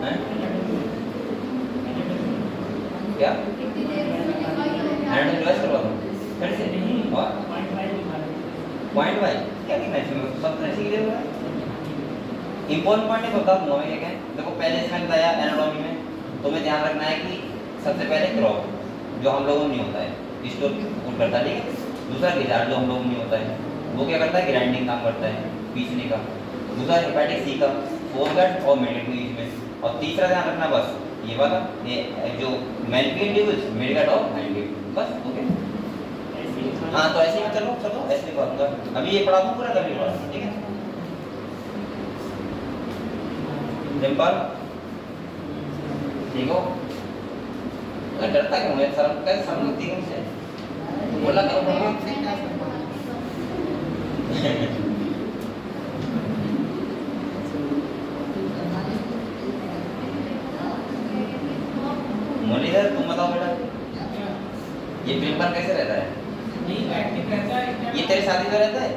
हैं? क्या हैंड रिवाइज करवा दो फिर से? और पॉइंट वाइज क्या लिखना है इसमें? सब तरह से क्लियर हो रहा है। इंपॉर्टेंट पॉइंट बता दूंगा मैं क्या है। देखो पहले इसमें बताया एनाटॉमी में, तुम्हें ध्यान रखना है कि सबसे पहले क्रॉप जो हम लोगों में नहीं होता है, स्टोर फूड करता है, ठीक है। दूसरा गिजार्ड जो हम लोगों में नहीं होता है, वो क्या करता है? ग्राइंडिंग काम करता है, पीसने का। दूसरा हेपेटिक सी का, फोरगट और मिडगट के बीच में। और तीसरा ध्यान रखना बस ये वाला, ये जो मेल्पियन ट्यूब्यूल्स, मिडगट और हैंडगट, बस ओके। हाँ तो ऐसे ही चलो चलो ऐसे पढ़ूंगा, अभी ये पढ़ा दूँ पूरा कर लीजिए, ठीक है। सिंपल, ठीक हो? डरता क्यों है? शर्म लगती है मुझसे? बोला करो मुरलीधर टिम्पर कैसे रहता है? नहीं एक्टिव रहता है। ये तेरे साथ ही तो रहता है?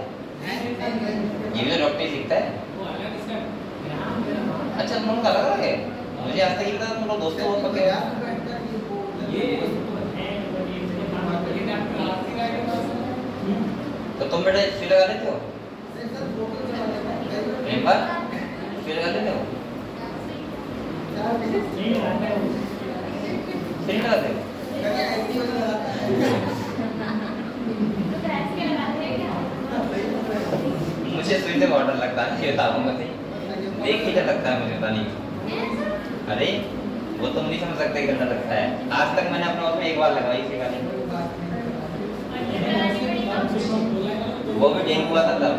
ये भी तो डॉक्टर ही सीखता है। वो अलग इसका ग्राम अच्छा तुम लोग अलग अलग है? मुझे आज तक ये पता तुम लोग दोस्त बहुत पक्के हो। ये है और ये डॉक्टर आरती राय के पास तो तुम बेटा सुई लगा लेते हो? टिम्पर सुई लगा लेते हो? नहीं लगाता है वो। सुई नहीं लगाते हो? मुझे सुई से बहुत डर लगता है, ये बताऊं मैं देख के डर लगता है मुझे, पता नहीं। अरे वो तुम नहीं समझ सकते कि डर लगता है। आज तक मैंने अपने उसमें एक बार लगवाई थी गाली, वो भी डेंगू हुआ था तब।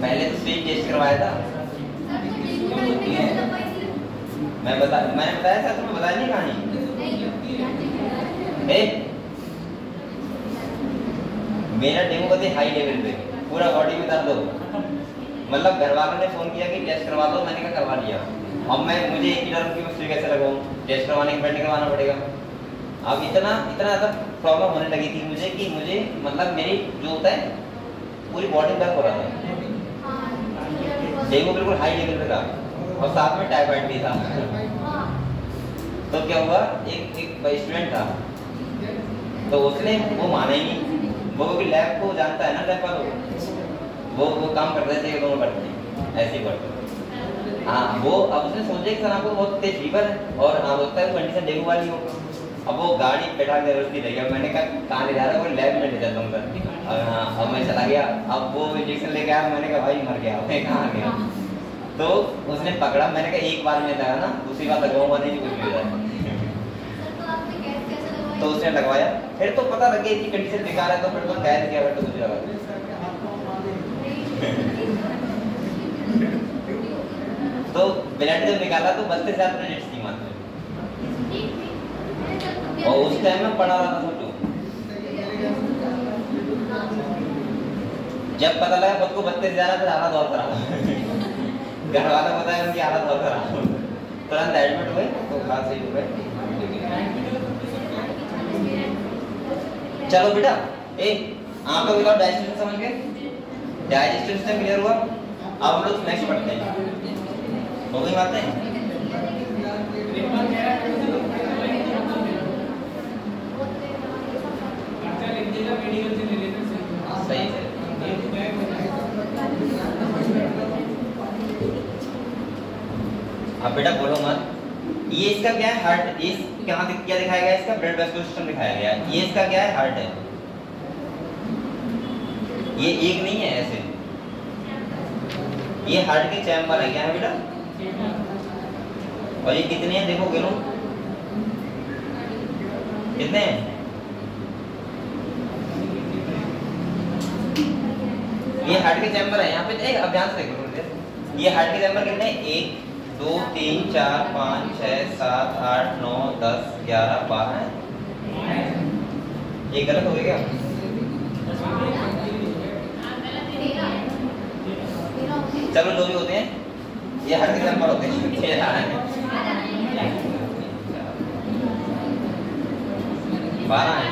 पहले तो सुई टेस्ट करवाया था। मैंने बताया था तुम्हें, बताया नहीं कहानी? मेरा डेंगू का हाई लेवल पे, पूरा बॉडी में दर्द हो, मतलब घर वालों ने फोन किया कि टेस्ट करवा दो, मैंने कहा करवा लिया। अब मुझे 1 लीटर की सुई कैसे लगाऊं? टेस्ट करवाने के बैठने करवाना पड़ेगा। अब इतना ज़्यादा प्रॉब्लम होने लगी थी मुझे कि मुझे मतलब मेरी जो होता है पूरी बॉडी में दर्द हो रहा था। डेंगू बिल्कुल हाई लेवल पे था और साथ में टाइफाइड भी था। तो क्या हुआ, एक स्टूडेंट था, तो उसने वो माना ही नहीं। वो भी लैब को जानता है ना, लैब पर वो काम करते थे, दोनों करते हैं ऐसे ही करते। हाँ वो अब उसने सोचा कि सर आपको बहुत तेज फीवर है और हाँ होता है कंडीशन डेंगू वाली हो। अब वो गाड़ी बैठा के जरूरत ले गया। मैंने कहा कहाँ ले जा रहा है? वो लैब में ले जाता हूँ सर। और हाँ अब मैं चला गया। अब वो इंजेक्शन लेके आया, मैंने कहा भाई मर गया। मैं कहाँ गया? तो उसने पकड़ा, मैंने कहा एक बार में लगा ना, दूसरी बार लगाऊंगा नहीं कुछ भी हो जाए। तो उसने लगवाया, फिर तो पता लग गया कि कंडीशन बेकार है, तो फिर तो गैस क्या तो कुछ लगा। तो ब्लड जब निकाला तो 32,000 मिनट्स थी मात्र, और उस टाइम में पढ़ा रहा था। सोचो जब पता लगा खुद को 32,000 फिर हालत और खराब। घर वाला बताया उनकी हालत और खराब, तुरंत एडमिट हुए तो खास सही हो गए। चलो बेटा आप लोग बताओ डाइजेशन समझ गए? डाइजेस्टिव सिस्टम क्लियर हुआ? अब हम लोग नेक्स्ट पढ़ते हैं। हो गई बातें? सही है। अब बेटा बोलो मत। ये इसका क्या है? हार्ट। इस क्या दिखाया गया? इसका ब्लड वेस्कुलर सिस्टम दिखाया गया। ये इसका क्या है? हार्ट है। ये एक नहीं है ऐसे, ये हार्ट के चैम्बर है। क्या है बेटा? और ये कितने हैं देखो, गिनो कितने हैं? ये हार्ट के चैम्बर है। यहाँ पे अब ध्यान से देखो, ये हार्ट के चैम्बर कितने हैं? 1 2 3 4 5 6 7 8 9 10 11 12। ये गलत हो गया क्या? चलो जो भी होते हैं ये हार्ट के चैम्बर होते हैं। 12 है।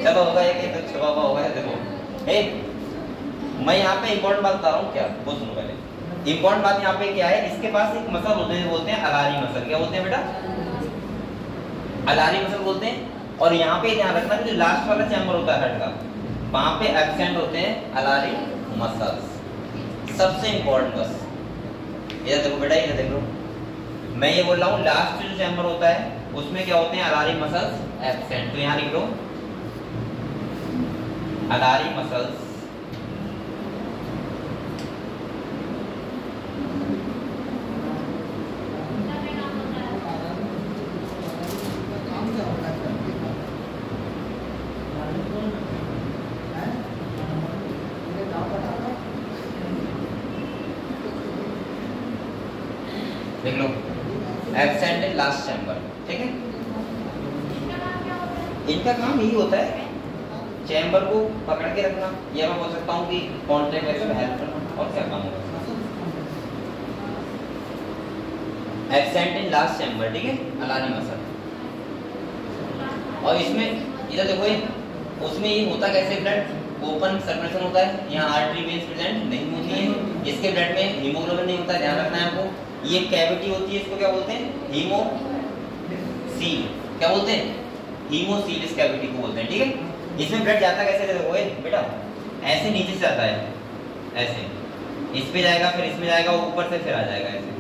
चलो होगा एक छुपा हुआ होगा। देखो मैं यहाँ पे इम्पोर्टेंट बात बता रहा हूँ। क्या वो सुनो पहले। इम्पोर्टेंट बात यहाँ पे क्या है, इसके पास एक मसल होते हैं, बोलते हैं अलारी मसल। क्या बोलते हैं बेटा? अलारी मसल बोलते हैं। और यहाँ पे ध्यान रखना कि जो लास्ट वाला चैम्बर होता है हार्ट का, वहां पे एब्सेंट होते हैं अलारी मसल्स। सबसे इम्पोर्टेंट बस ये देखो बेटा, ये देख लो, मैं ये बोल रहा हूँ लास्ट जो चैम्बर होता है उसमें क्या होते हैं? अलारी मसल्स एब्सेंट। तो यहाँ लिख लो अलारी मसल्स देख लो, एब्सेंट है लास्ट चैम्बर। ठीक है, इनका काम यही होता है चैम्बर को पकड़ के रखना, या मैं बोल सकता हूँ कि कॉन्टैक्ट में हेल्प करना, और क्या काम होगा। एब्सेंट इन लास्ट चैम्बर, ठीक है, अलानी मसल। और इसमें इधर देखो, उसमें ये होता कैसे, ब्लड ओपन सर्कुलेशन होता है, यहाँ आर्टरी वेन्स प्रेजेंट नहीं होती है, इसके ब्लड में हीमोग्लोबिन नहीं होता है, ध्यान रखना है आपको। ये कैविटी होती है, इसको क्या बोलते हैं, हीमोसील, क्या बोलते हैं, हीमोसील, इस कैविटी को बोलते हैं, ठीक है। इसमें ब्लड जाता कैसे, देखो बेटा, ऐसे नीचे से जाता है, ऐसे इस पे जाएगा, फिर इसमें जाएगा, ऊपर से फिर आ जाएगा, ऐसे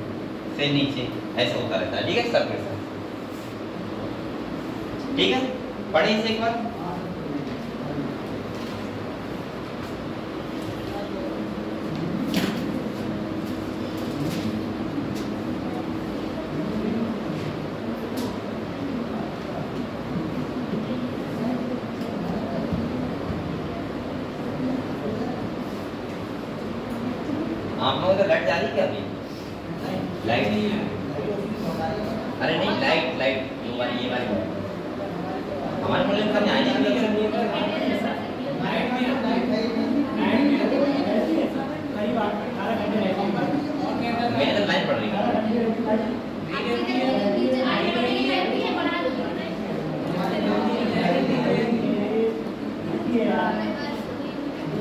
फिर नीचे, ऐसे होता रहता है, ठीक है, सर्कुलेशन, ठीक है। पढ़े इसे एक बार। आप लोगों को लाइट जा रही क्या अभी? लाइट नहीं है, अरे नहीं, लाइट जो वाली, ये वाली हमारे कॉलेज में कभी आई नहीं, मेरी तो लाइन पड़ रही है।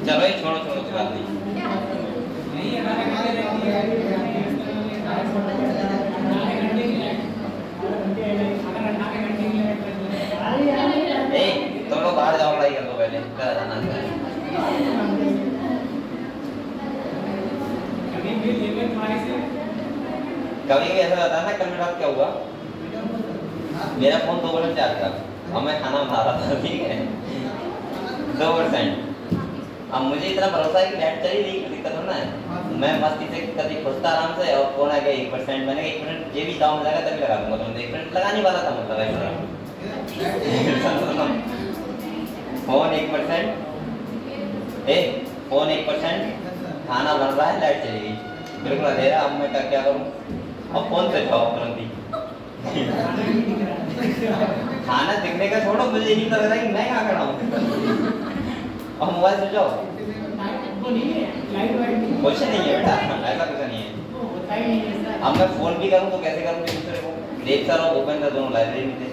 चलो ये छोड़ो छोड़ो, कोई बात नहीं। तुम लोग बाहर जाओ, पढ़ाई कर लो पहले, क्या जाना है। कभी भी ऐसा होता है ना, कल मेरे साथ क्या हुआ, मेरा फोन 2% चार्ज था, और मैं खाना बना रहा था, ठीक है, 2%। अब मुझे इतना भरोसा है कि लाइट चली रही, दिक्कत होना है, मैं मस्ती से कभी खुशता आराम से, और फोन आ गया 1%, मैंने 1% ये भी डाउन लगा तभी लगा दूंगा, तो 1% लगा नहीं पाता था, मतलब फोन 1%, फोन 1%, खाना बन रहा है, लाइट चली गई, बिल्कुल अंधेरा, अब मैं क्या करूँ, अब फोन से जाओ तुरंत ही। खाना दिखने का छोड़ो, मुझे यही लग रहा है कि मैं कहाँ खड़ा हूँ, और मोबाइल से जाओ, कुछ नहीं है बेटा, ऐसा कुछ नहीं है। अब मैं फोन भी करूँ तो कैसे करूँ, दूसरे को देखता रहो, भूपेंद्र दोनों लाइब्रेरी में थे,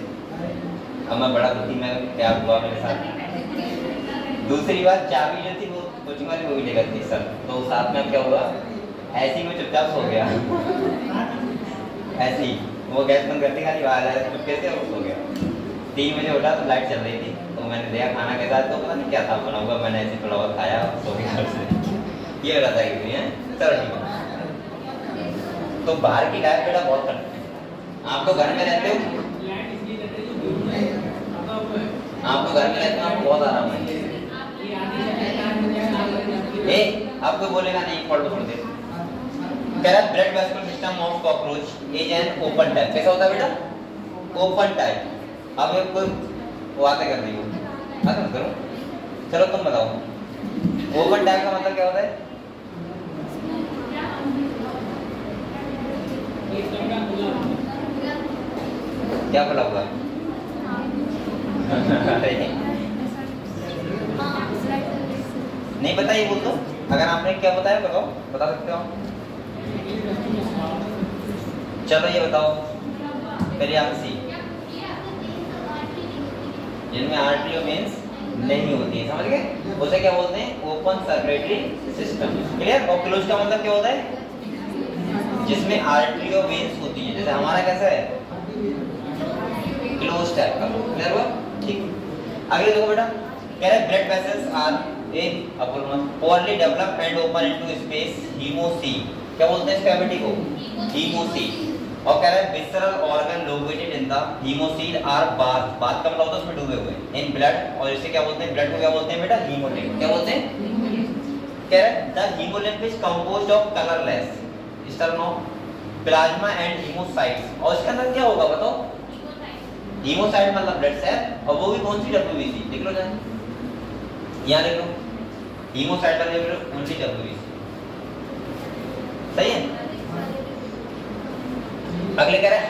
अब मैं बड़ा दुखी, मैं क्या हुआ मेरे साथ। दूसरी बात, चाबी जो थी वो कोचिंग वाली, वो भी लेकर थी सर, तो साथ में क्या हुआ, ऐसे ही मैं चुपचाप सो गया, ऐसे ही वो गैस बंद करती खाली आवाज आया चुपके से, और सो गया। 3 बजे उठा तो लाइट चल रही थी, तो मैंने देखा खाना के साथ, तो पता नहीं क्या था बना हुआ, मैंने ऐसे थोड़ा बहुत खाया, सो गया से। ये रहता है कि चलो ठीक है। तो बाहर की लाइफ बेटा बहुत करते हैं, आप तो घर में रहते हो, आप तो घर में रहते हो, आपको बहुत आराम है। आपको बोलेगा नहीं, पढ़ लो थोड़ी देर। Blood vascular system of cockroach is an open type, कैसा होता है बेटा, ओपन टाइप। अब एक कोई बातें कर रही हो, मत करो, चलो तुम बताओ, ओपन टाइप का मतलब क्या होता है, क्या खुला हुआ? नहीं बताइए, बोल दो, अगर आपने क्या बताया बताओ, बता सकते हो। चलो ये बताओ, पेरियाक्सी, जिनमें आर्टरी और वेन्स नहीं होती है, समझ गए, उसे क्या बोलते हैं, ओपन सर्कुलेटरी सिस्टम, क्लियर। और क्लोज का मतलब क्या होता है, जिसमें आर्टरी और वेन्स होती है, जैसे हमारा कैसा है, क्लोज टाइप का, क्लियर हुआ, ठीक। अगले देखो बेटा, कह रहा है blood vessels are poorly develop and open into space, haemocoel, क्या बोलते हैं इस कैविटी को, हीमोसील। और कह रहा है visceral organ located in the haemocoel are bath, bath का मतलब होता है उसमें डूबे हुए, इन ब्लड, और इसे क्या बोलते हैं, ब्लड को क्या बोलते हैं बेटा, हीमोलिम्फ, क्या बोलते हैं, कह रहा है the haemolymph is composed of colourless sterno plasma and haemocytes. और इसके अंदर क्या होगा बताओ, हीमोसाइट मतलब ब्लड सेल, और वो भी कौन सी, डब्ल्यूबीसी, लिख लो जाए, यहाँ लिख लो, हीमोसाइट वाले ओनली डब्ल्यूबीसी, सही है। अगले कह रहे हैं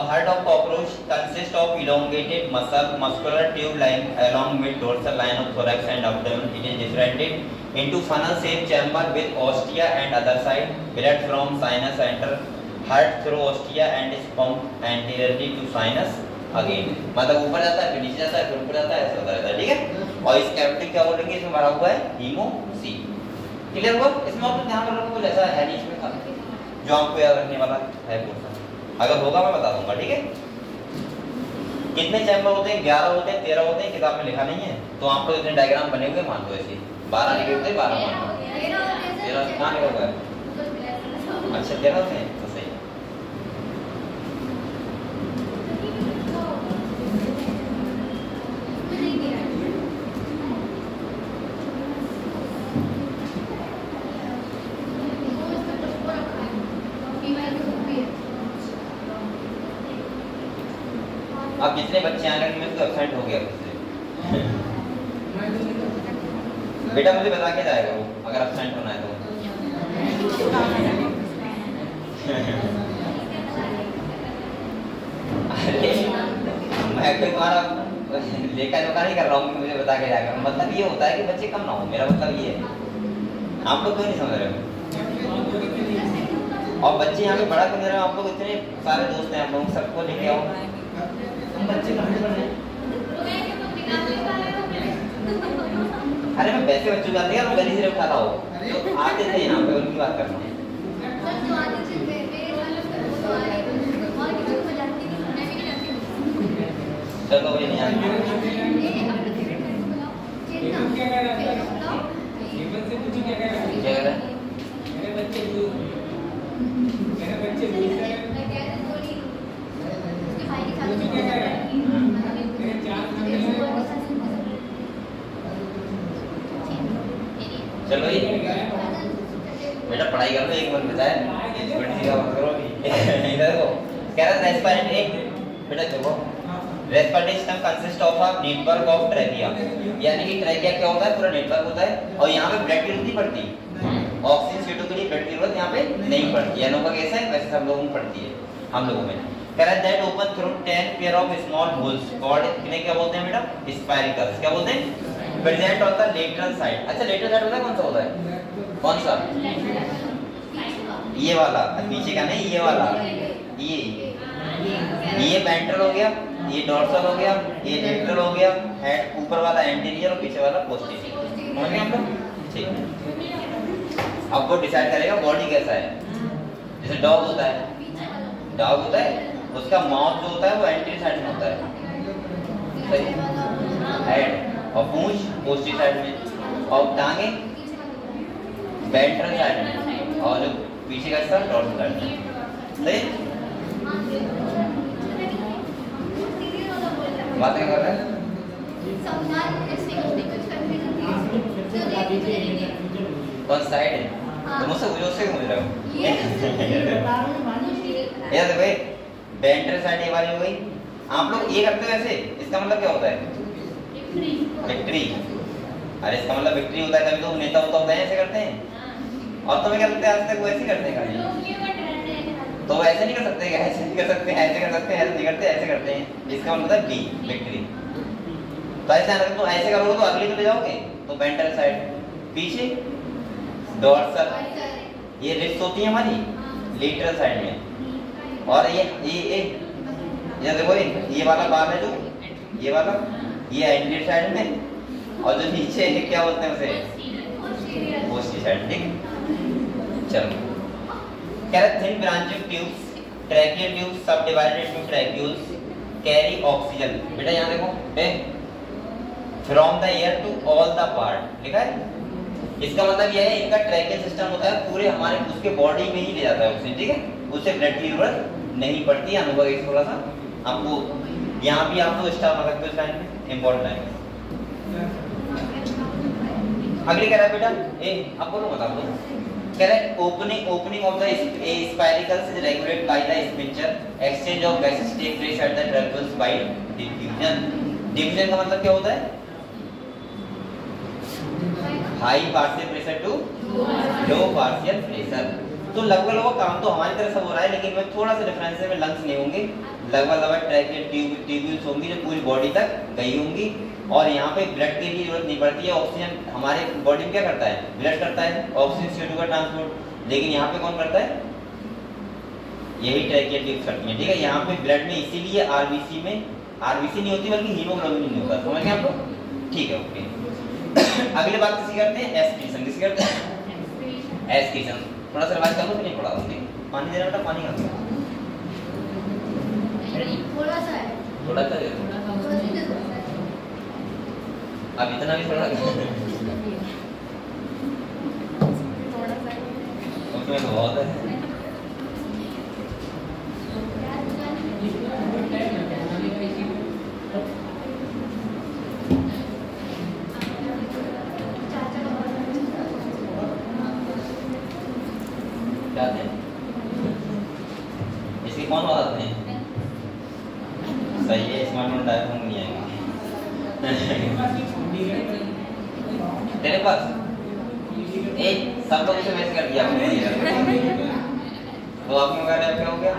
heart of cockroach consist of elongated muscular tube line along with dorsal line of thorax and abdomen. It is differentiated into funnel shaped chamber with ostia and other side. Blood from sinus enter heart through ostia and is pumped anteriorly to sinus again. मतलब ऊपर जाता है फिर नीचे जाता है फिर ऊपर जाता है ऐसा होता रहता है, ठीक है। और इस कैविटी क्या बोलेंगे, इसमें भरा हुआ है हीमोसी। क्लियर हुआ? इसमें आप ध्यान रखो कुछ ऐसा है नहीं इसमें था जो आपको याद रखने वाला है पोर्शन, अगर होगा मैं बता दूंगा, ठीक है। कितने चैम्बर होते हैं? 11 होते हैं, 13 होते हैं, किताब में लिखा नहीं है, तो आप लोग इतने डायग्राम बने हुए मान लो ऐसे 12 लिखे होते हैं, 12 मान लो 13 कहां लिखा हुआ है? अच्छा 13 होते हैं तो सही। अब जितने बच्चे आने लगे मैं तो एब्सेंट हो गया उससे। बेटा मुझे बता के जाएगा वो अगर एब्सेंट होना है तो। अरे मैं कोई तुम्हारा लेखा जोखा नहीं कर रहा हूँ कि मुझे बता के जाएगा, मतलब ये होता है कि बच्चे कम ना हो, मेरा मतलब ये है। आप लोग क्यों नहीं समझ रहे हो? और बच्चे यहाँ पे बड़ा क्यों नहीं रहे हो? आप लोग इतने सारे दोस्त हैं, आप लोग सबको लेके आओ। बच्चे कहाँ से पढ़े? अरे मैं वैसे बच्चों का नहीं, गली से उठा रहा हूँ, आते थे यहाँ पे उनकी बात कर रहा हूँ। चलो ये नहीं आएंगे। क्या कह रहा है? मेरे बच्चे चलो ये बेटा पढ़ाई कर लो, एक मन बचा है, बड़ी का मत करो इधर को। कह रहा है रेस्पिरेटरी एक बेटा देखो, respiratory system consist of a network of trachea, यानी कि ट्रैकिया क्या होता है? पूरा नेटवर्क होता है, और यहाँ पे ब्लड की नहीं पड़ती, ऑक्सीजन सीटों के लिए ब्लड की जरूरत यहाँ पे नहीं पड़ती। यानों का कैसा है वैसे सब लोगों में पड़ती है, हम लोगों में। कह रहा है that open through 10 pair of small holes called, इन्हें क्या बोलते हैं बेटा? स्पाइरिकल्स। क्या बोलते हैं? प्रेजेंट होता है लेटरल साइड। अच्छा लेटरल साइड होता है कौन सा होता है? कौन सा? ये वाला, पीछे का नहीं, ये वाला, ये वेंट्रल हो गया, ये डोर्सल हो गया, ये लेटरल हो गया, हेड ऊपर वाला एंटीरियर और पीछे वाला पोस्टीरियर। समझ गए हम लोग? ठीक है। अब वो डिसाइड करेगा बॉडी कैसा है। जैसे डॉग होता है, उसका माउथ जो होता है वो एंटीरियर साइड में होता है, सही, हेड, और पूंछ पोस्टीरियर साइड में, और टांगे वेंट्रल साइड में, और जो पीछे का हिस्सा डोर्सल साइड में, सही। बातें कर रहे हैं? कौन साइड है? तो मुझसे मुझे क्यों रहे हो? यार देखो वेंट्रल साइड ये वाली हो गई। आप लोग ये करते हो ऐसे, इसका मतलब क्या होता है? विक्ट्री। अरे इसका मतलब विक्ट्री होता है, कभी तो नेता होता है ऐसे करते हैं, और तुम्हें क्या लगता है आज तक वो ऐसे करते हैं? तो वो ऐसे नहीं कर सकते, ऐसे नहीं कर सकते, ऐसे कर सकते हैं, ऐसे नहीं करते, ऐसे करते हैं। इसका मतलब है बी विक्ट्री। तो ऐसे अगर तुम ऐसे करोगे तो अगली तो जाओगे, तो वेंट्रल साइड, पीछे डोर्सल, ये रिस्ट होती है हमारी लेटरल साइड में, और ये देखो ये वाला बाल है जो, ये वाला ये एंटीरियर साइड में, और जो नीचे है क्या बोलते हैं उसे? Posterior side. ठीक, चलो। कह रहा thin branching tubes, tracheal tubes subdivided into tracheoles carry oxygen. बेटा यहाँ देखो, from the air to all the part लिखा है। इसका मतलब यह है इनका ट्रैकियल सिस्टम होता है पूरे हमारे उसके बॉडी में ही ले जाता है ऑक्सीजन, ठीक है, उससे ब्लड की जरूरत नहीं पड़ती। अनुभव एक थोड़ा सा आपको यहाँ भी आप लोग स्टार लगा सकते हो, इस लाइन में इंपॉर्टेंट है। अगली कह रहा है बेटा अब बोलो बता दो। कह रहा है opening of the spiracles is regulated by the sphincter, exchange of gases take place at the tracheoles by diffusion. Diffusion का मतलब क्या होता है? High partial pressure to low partial pressure. तो लगभग काम तो हमारी तरफ से हो रहा है, लेकिन मैं थोड़ा सा डिफरेंस है, में लंग्स नहीं होंगे, लगभग ट्रैकियल ट्यूब्यूल्स होंगी जो पूरी बॉडी तक गई होंगी, और यहाँ पे ब्लड की भी जरूरत नहीं पड़ती है। ऑक्सीजन हमारे बॉडी में क्या करता है, ब्लड करता है ऑक्सीजन CO2 का ट्रांसपोर्ट, लेकिन यहाँ पे कौन करता है, यही ट्रैकियल ट्यूब्स करती है। ठीक है, यहाँ पे ब्लड में इसीलिए आरबीसी में आरबीसी नहीं होती बल्कि हीमोग्लोबिन नहीं होता, समझ गए आप लोग? ठीक है, ओके। अगले बात किसी करते हैं, एस्पिरेशन किसी करते हैं, एस्पिरेशन थोड़ा सा रिवाइज कर लो, नहीं पढ़ा हमने, पानी देना बेटा, पानी खा थोड़ा सा है, थोड़ा सा अब इतना भी थोड़ा उसमें तो बहुत है। इसके कौन बताते हैं? सही है, स्मार्टफोन डायफोन नहीं आएगा तेरे पास। एक सब लोग इसे मैच कर दिया आपने, तो आपने वगैरह क्या हो गया?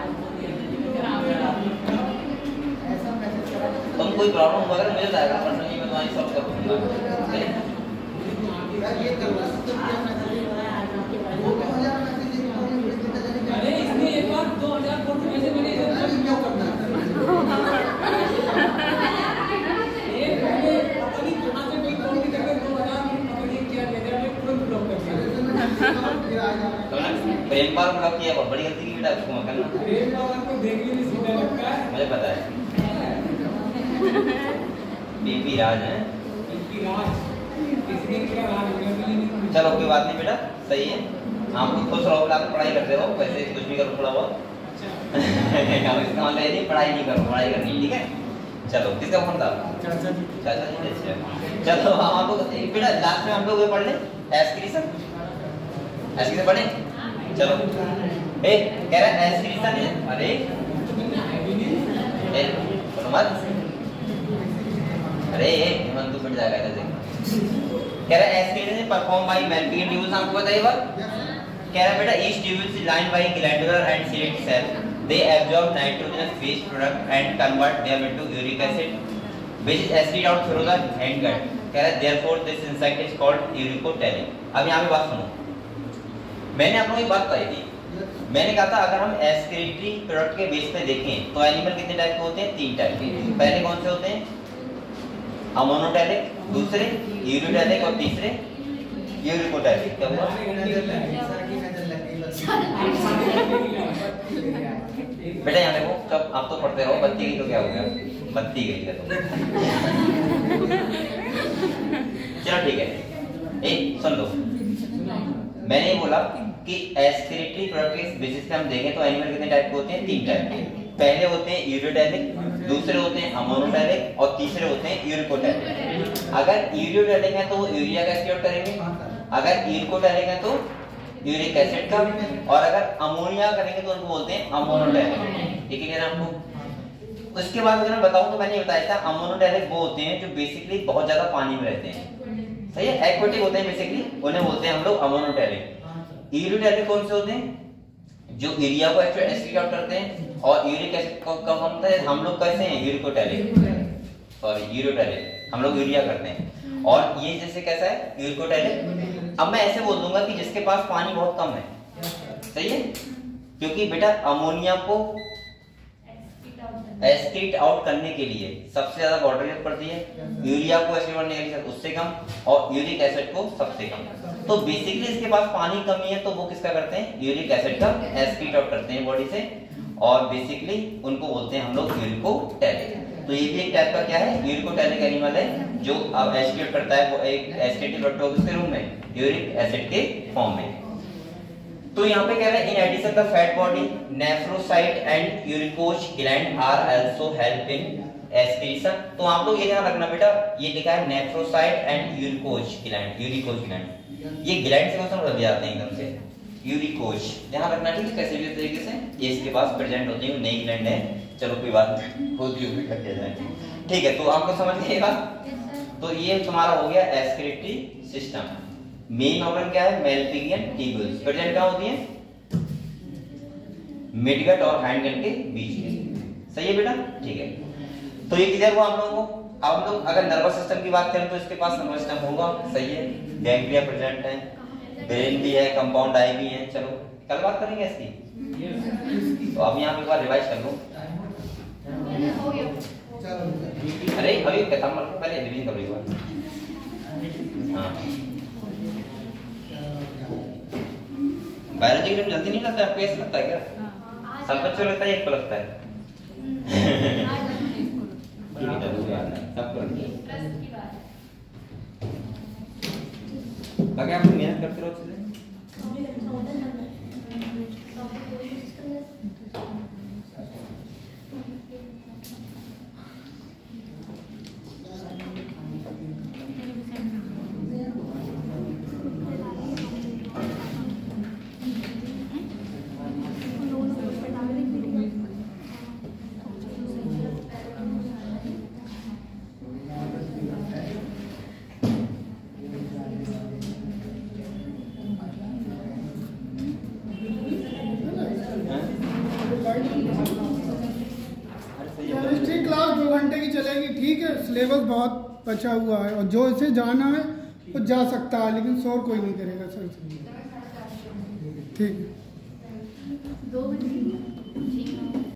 तुम कोई प्रॉब्लम वगैरह मुझे बताएगा, पर्सनली मैं तुम्हारी सॉल्व कर दूंगा। अरे इसमें एक बार 2000 फोटो में से मैंने क्या करना है, ये पहले पता नहीं कहां से कोई कॉल करके 2000 पता नहीं क्या लेकर के तुरंत ब्लॉक कर दिया। प्रेम पाल ब्लॉक किया, बहुत बड़ी गलती की बेटा, उसको मत करना। प्रेम पाल को देखने में सीधा लगता है, मुझे पता है बीपी राज है, बीपी राज किसने क्या राज हो गया नहीं। चलो कोई बात नहीं बेटा, सही है, आप खुश रहो, पढ़ाई करते रहो, वैसे कुछ भी करो थोड़ा बहुत। इसका मतलब ये नहीं पढ़ाई नहीं करो, पढ़ाई करनी, ठीक है। चलो किसका फोन था? चाचा जी। चाचा जी, अच्छा। चलो हम लोग बेटा लास्ट में हम लोग पढ़ ले एस्क्रीशन, एस्क्रीशन पढ़े। चलो ए कह रहा है एस्क्रीशन है, अरे ए मत, अरे मन तो फट जाएगा ऐसे। कह रहा है excretion perform by Malpighian tubes, आपको बताइए बात। कह रहा है बेटा each tubule is lined by glandular and ciliated cell, they absorb nitrogenous waste product and convert them into uric acid which is excreted out through the hand gut. कह रहा है therefore this insect is called uricotelic। अब यहाँ पे बात सुनो, मैंने आप लोगों को बात बताई थी, मैंने कहा था अगर हम एक्सक्रीटरी प्रोडक्ट के बेस पे देखें तो एनिमल कितने टाइप के होते हैं? 3 टाइप के। पहले कौन से होते हैं? अमोनोटेलिक, दूसरे यूरियोटेलिक और तीसरे यूरिकोटेलिक। क्या हुआ? बेटा यहाँ देखो, जब आप तो पढ़ते रहो, बत्ती गई तो क्या हो गया? बत्ती गई है तो चलो ठीक है, एक सुन लो, मैंने ये बोला कि एक्सक्रीटरी प्रोडक्ट के बेसिस पे हम देखें तो एनिमल कितने टाइप के होते हैं? 3 टाइप के। पहले होते हैं यूरियोटेलिक, दूसरे होते हैं अमोनोटेलिक और तीसरे होते हैं यूरिकोटेलिक। अगर यूरियोटेलिक है तो वो यूरिया का एक्सक्रीट करेंगे, अगर यूरिकोटेलिक है तो यूरिक एसिड का, और अगर अमोनिया करेंगे तो उनको बोलते हैं अमोनोटेलिक। ठीक है ना आपको? उसके बाद अगर मैं बताऊं तो मैंने बताया था अमोनोटेलिक वो होते हैं जो बेसिकली बहुत ज्यादा पानी में रहते हैं, सही है, एक्वेटिक होते हैं बेसिकली, उन्हें बोलते हैं हम लोग अमोनोटेलिक। यूरियोटेलिक कौन से होते हैं? जो यूरिया को एक्सक्रीट आउट करते हैं, और यूरिक एसिड को कब हम लोग कैसे हैं? यूरिकोटेलिक, सॉरी यूरियोटेलिक, हम लोग यूरिया करते हैं। और ये जैसे कैसा है? यूरिकोटेलिक। अब मैं ऐसे बोल दूंगा कि जिसके पास पानी बहुत कम है, सही है, क्योंकि बेटा अमोनिया को एक्सक्रीट आउट करने के लिए सबसे ज्यादा वाटर यूज पड़ती है, यूरिया को एक्सक्रीट करने के लिए उससे कम, और यूरिक एसिड को सबसे कम। तो बेसिकली इसके पास पानी कमी है तो वो किसका करते हैं? यूरिक एसिड का एक्सक्रीट आउट करते हैं बॉडी से, और बेसिकली उनको बोलते हैं हम लोग यूरिकोटेलिक। तो ये भी एक टाइप का क्या है? यूरिकोटेलिक एनिमल है जो अब एक्सक्रीट करता है, वो एक एक्सक्रीटिव प्रोडक्ट के रूप में यूरिक एसिड के फॉर्म में। तो यहाँ पे कह रहे हैं in addition the fat body nephrocyte and uricose gland are also help in excretion. तो आप लोग ये ध्यान रखना बेटा, ये लिखा है nephrocyte and uricose gland, uricose gland, ये ग्लैंड से क्वेश्चन रख जाते हैं एकदम से, यूरिकोज ध्यान रखना, ठीक है, कैसे भी तरीके से ये इसके पास प्रेजेंट होती है, नई ग्लैंड है, चलो कोई बात नहीं, होती होगी कर दिया जाए, ठीक है। तो आपको समझ गए बात? तो ये तुम्हारा हो गया एक्सक्रीटरी सिस्टम। मेन ऑर्गन क्या है? मैल्पिगियन ट्यूब्यूल्स। प्रेजेंट कहाँ होती है? मिडगट और हैंडगन के बीच में। सही है बेटा, ठीक है। तो ये क्लियर हुआ आप लोगों को। अब हम लोग अगर नर्वस सिस्टम की बात करें तो इसके पास नर्वस सिस्टम होगा, सही है, गैंग्लिया प्रेजेंट है, ब्रेन भी है, कंपाउंड आई भी है। चलो कल बात करेंगे इसकी। तो अब यहाँ पे एक बार रिवाइज कर लो। अरे अभी खत्म कर, पहले रिवीजन कर लो एक बार। हाँ, बायोलॉजी के जल्दी नहीं लगता है आपको? ऐसा लगता है क्या? सब बच्चों लगता है, एक को लगता है? बाकी आप मेहनत करते रहो चीजें। केमिस्ट्री क्लास 2 घंटे की चलेगी, ठीक है। सिलेबस बहुत बचा हुआ है और जो इसे जाना है वो जा सकता है, लेकिन शोर कोई नहीं करेगा सर। ठीक है। 2 घंटे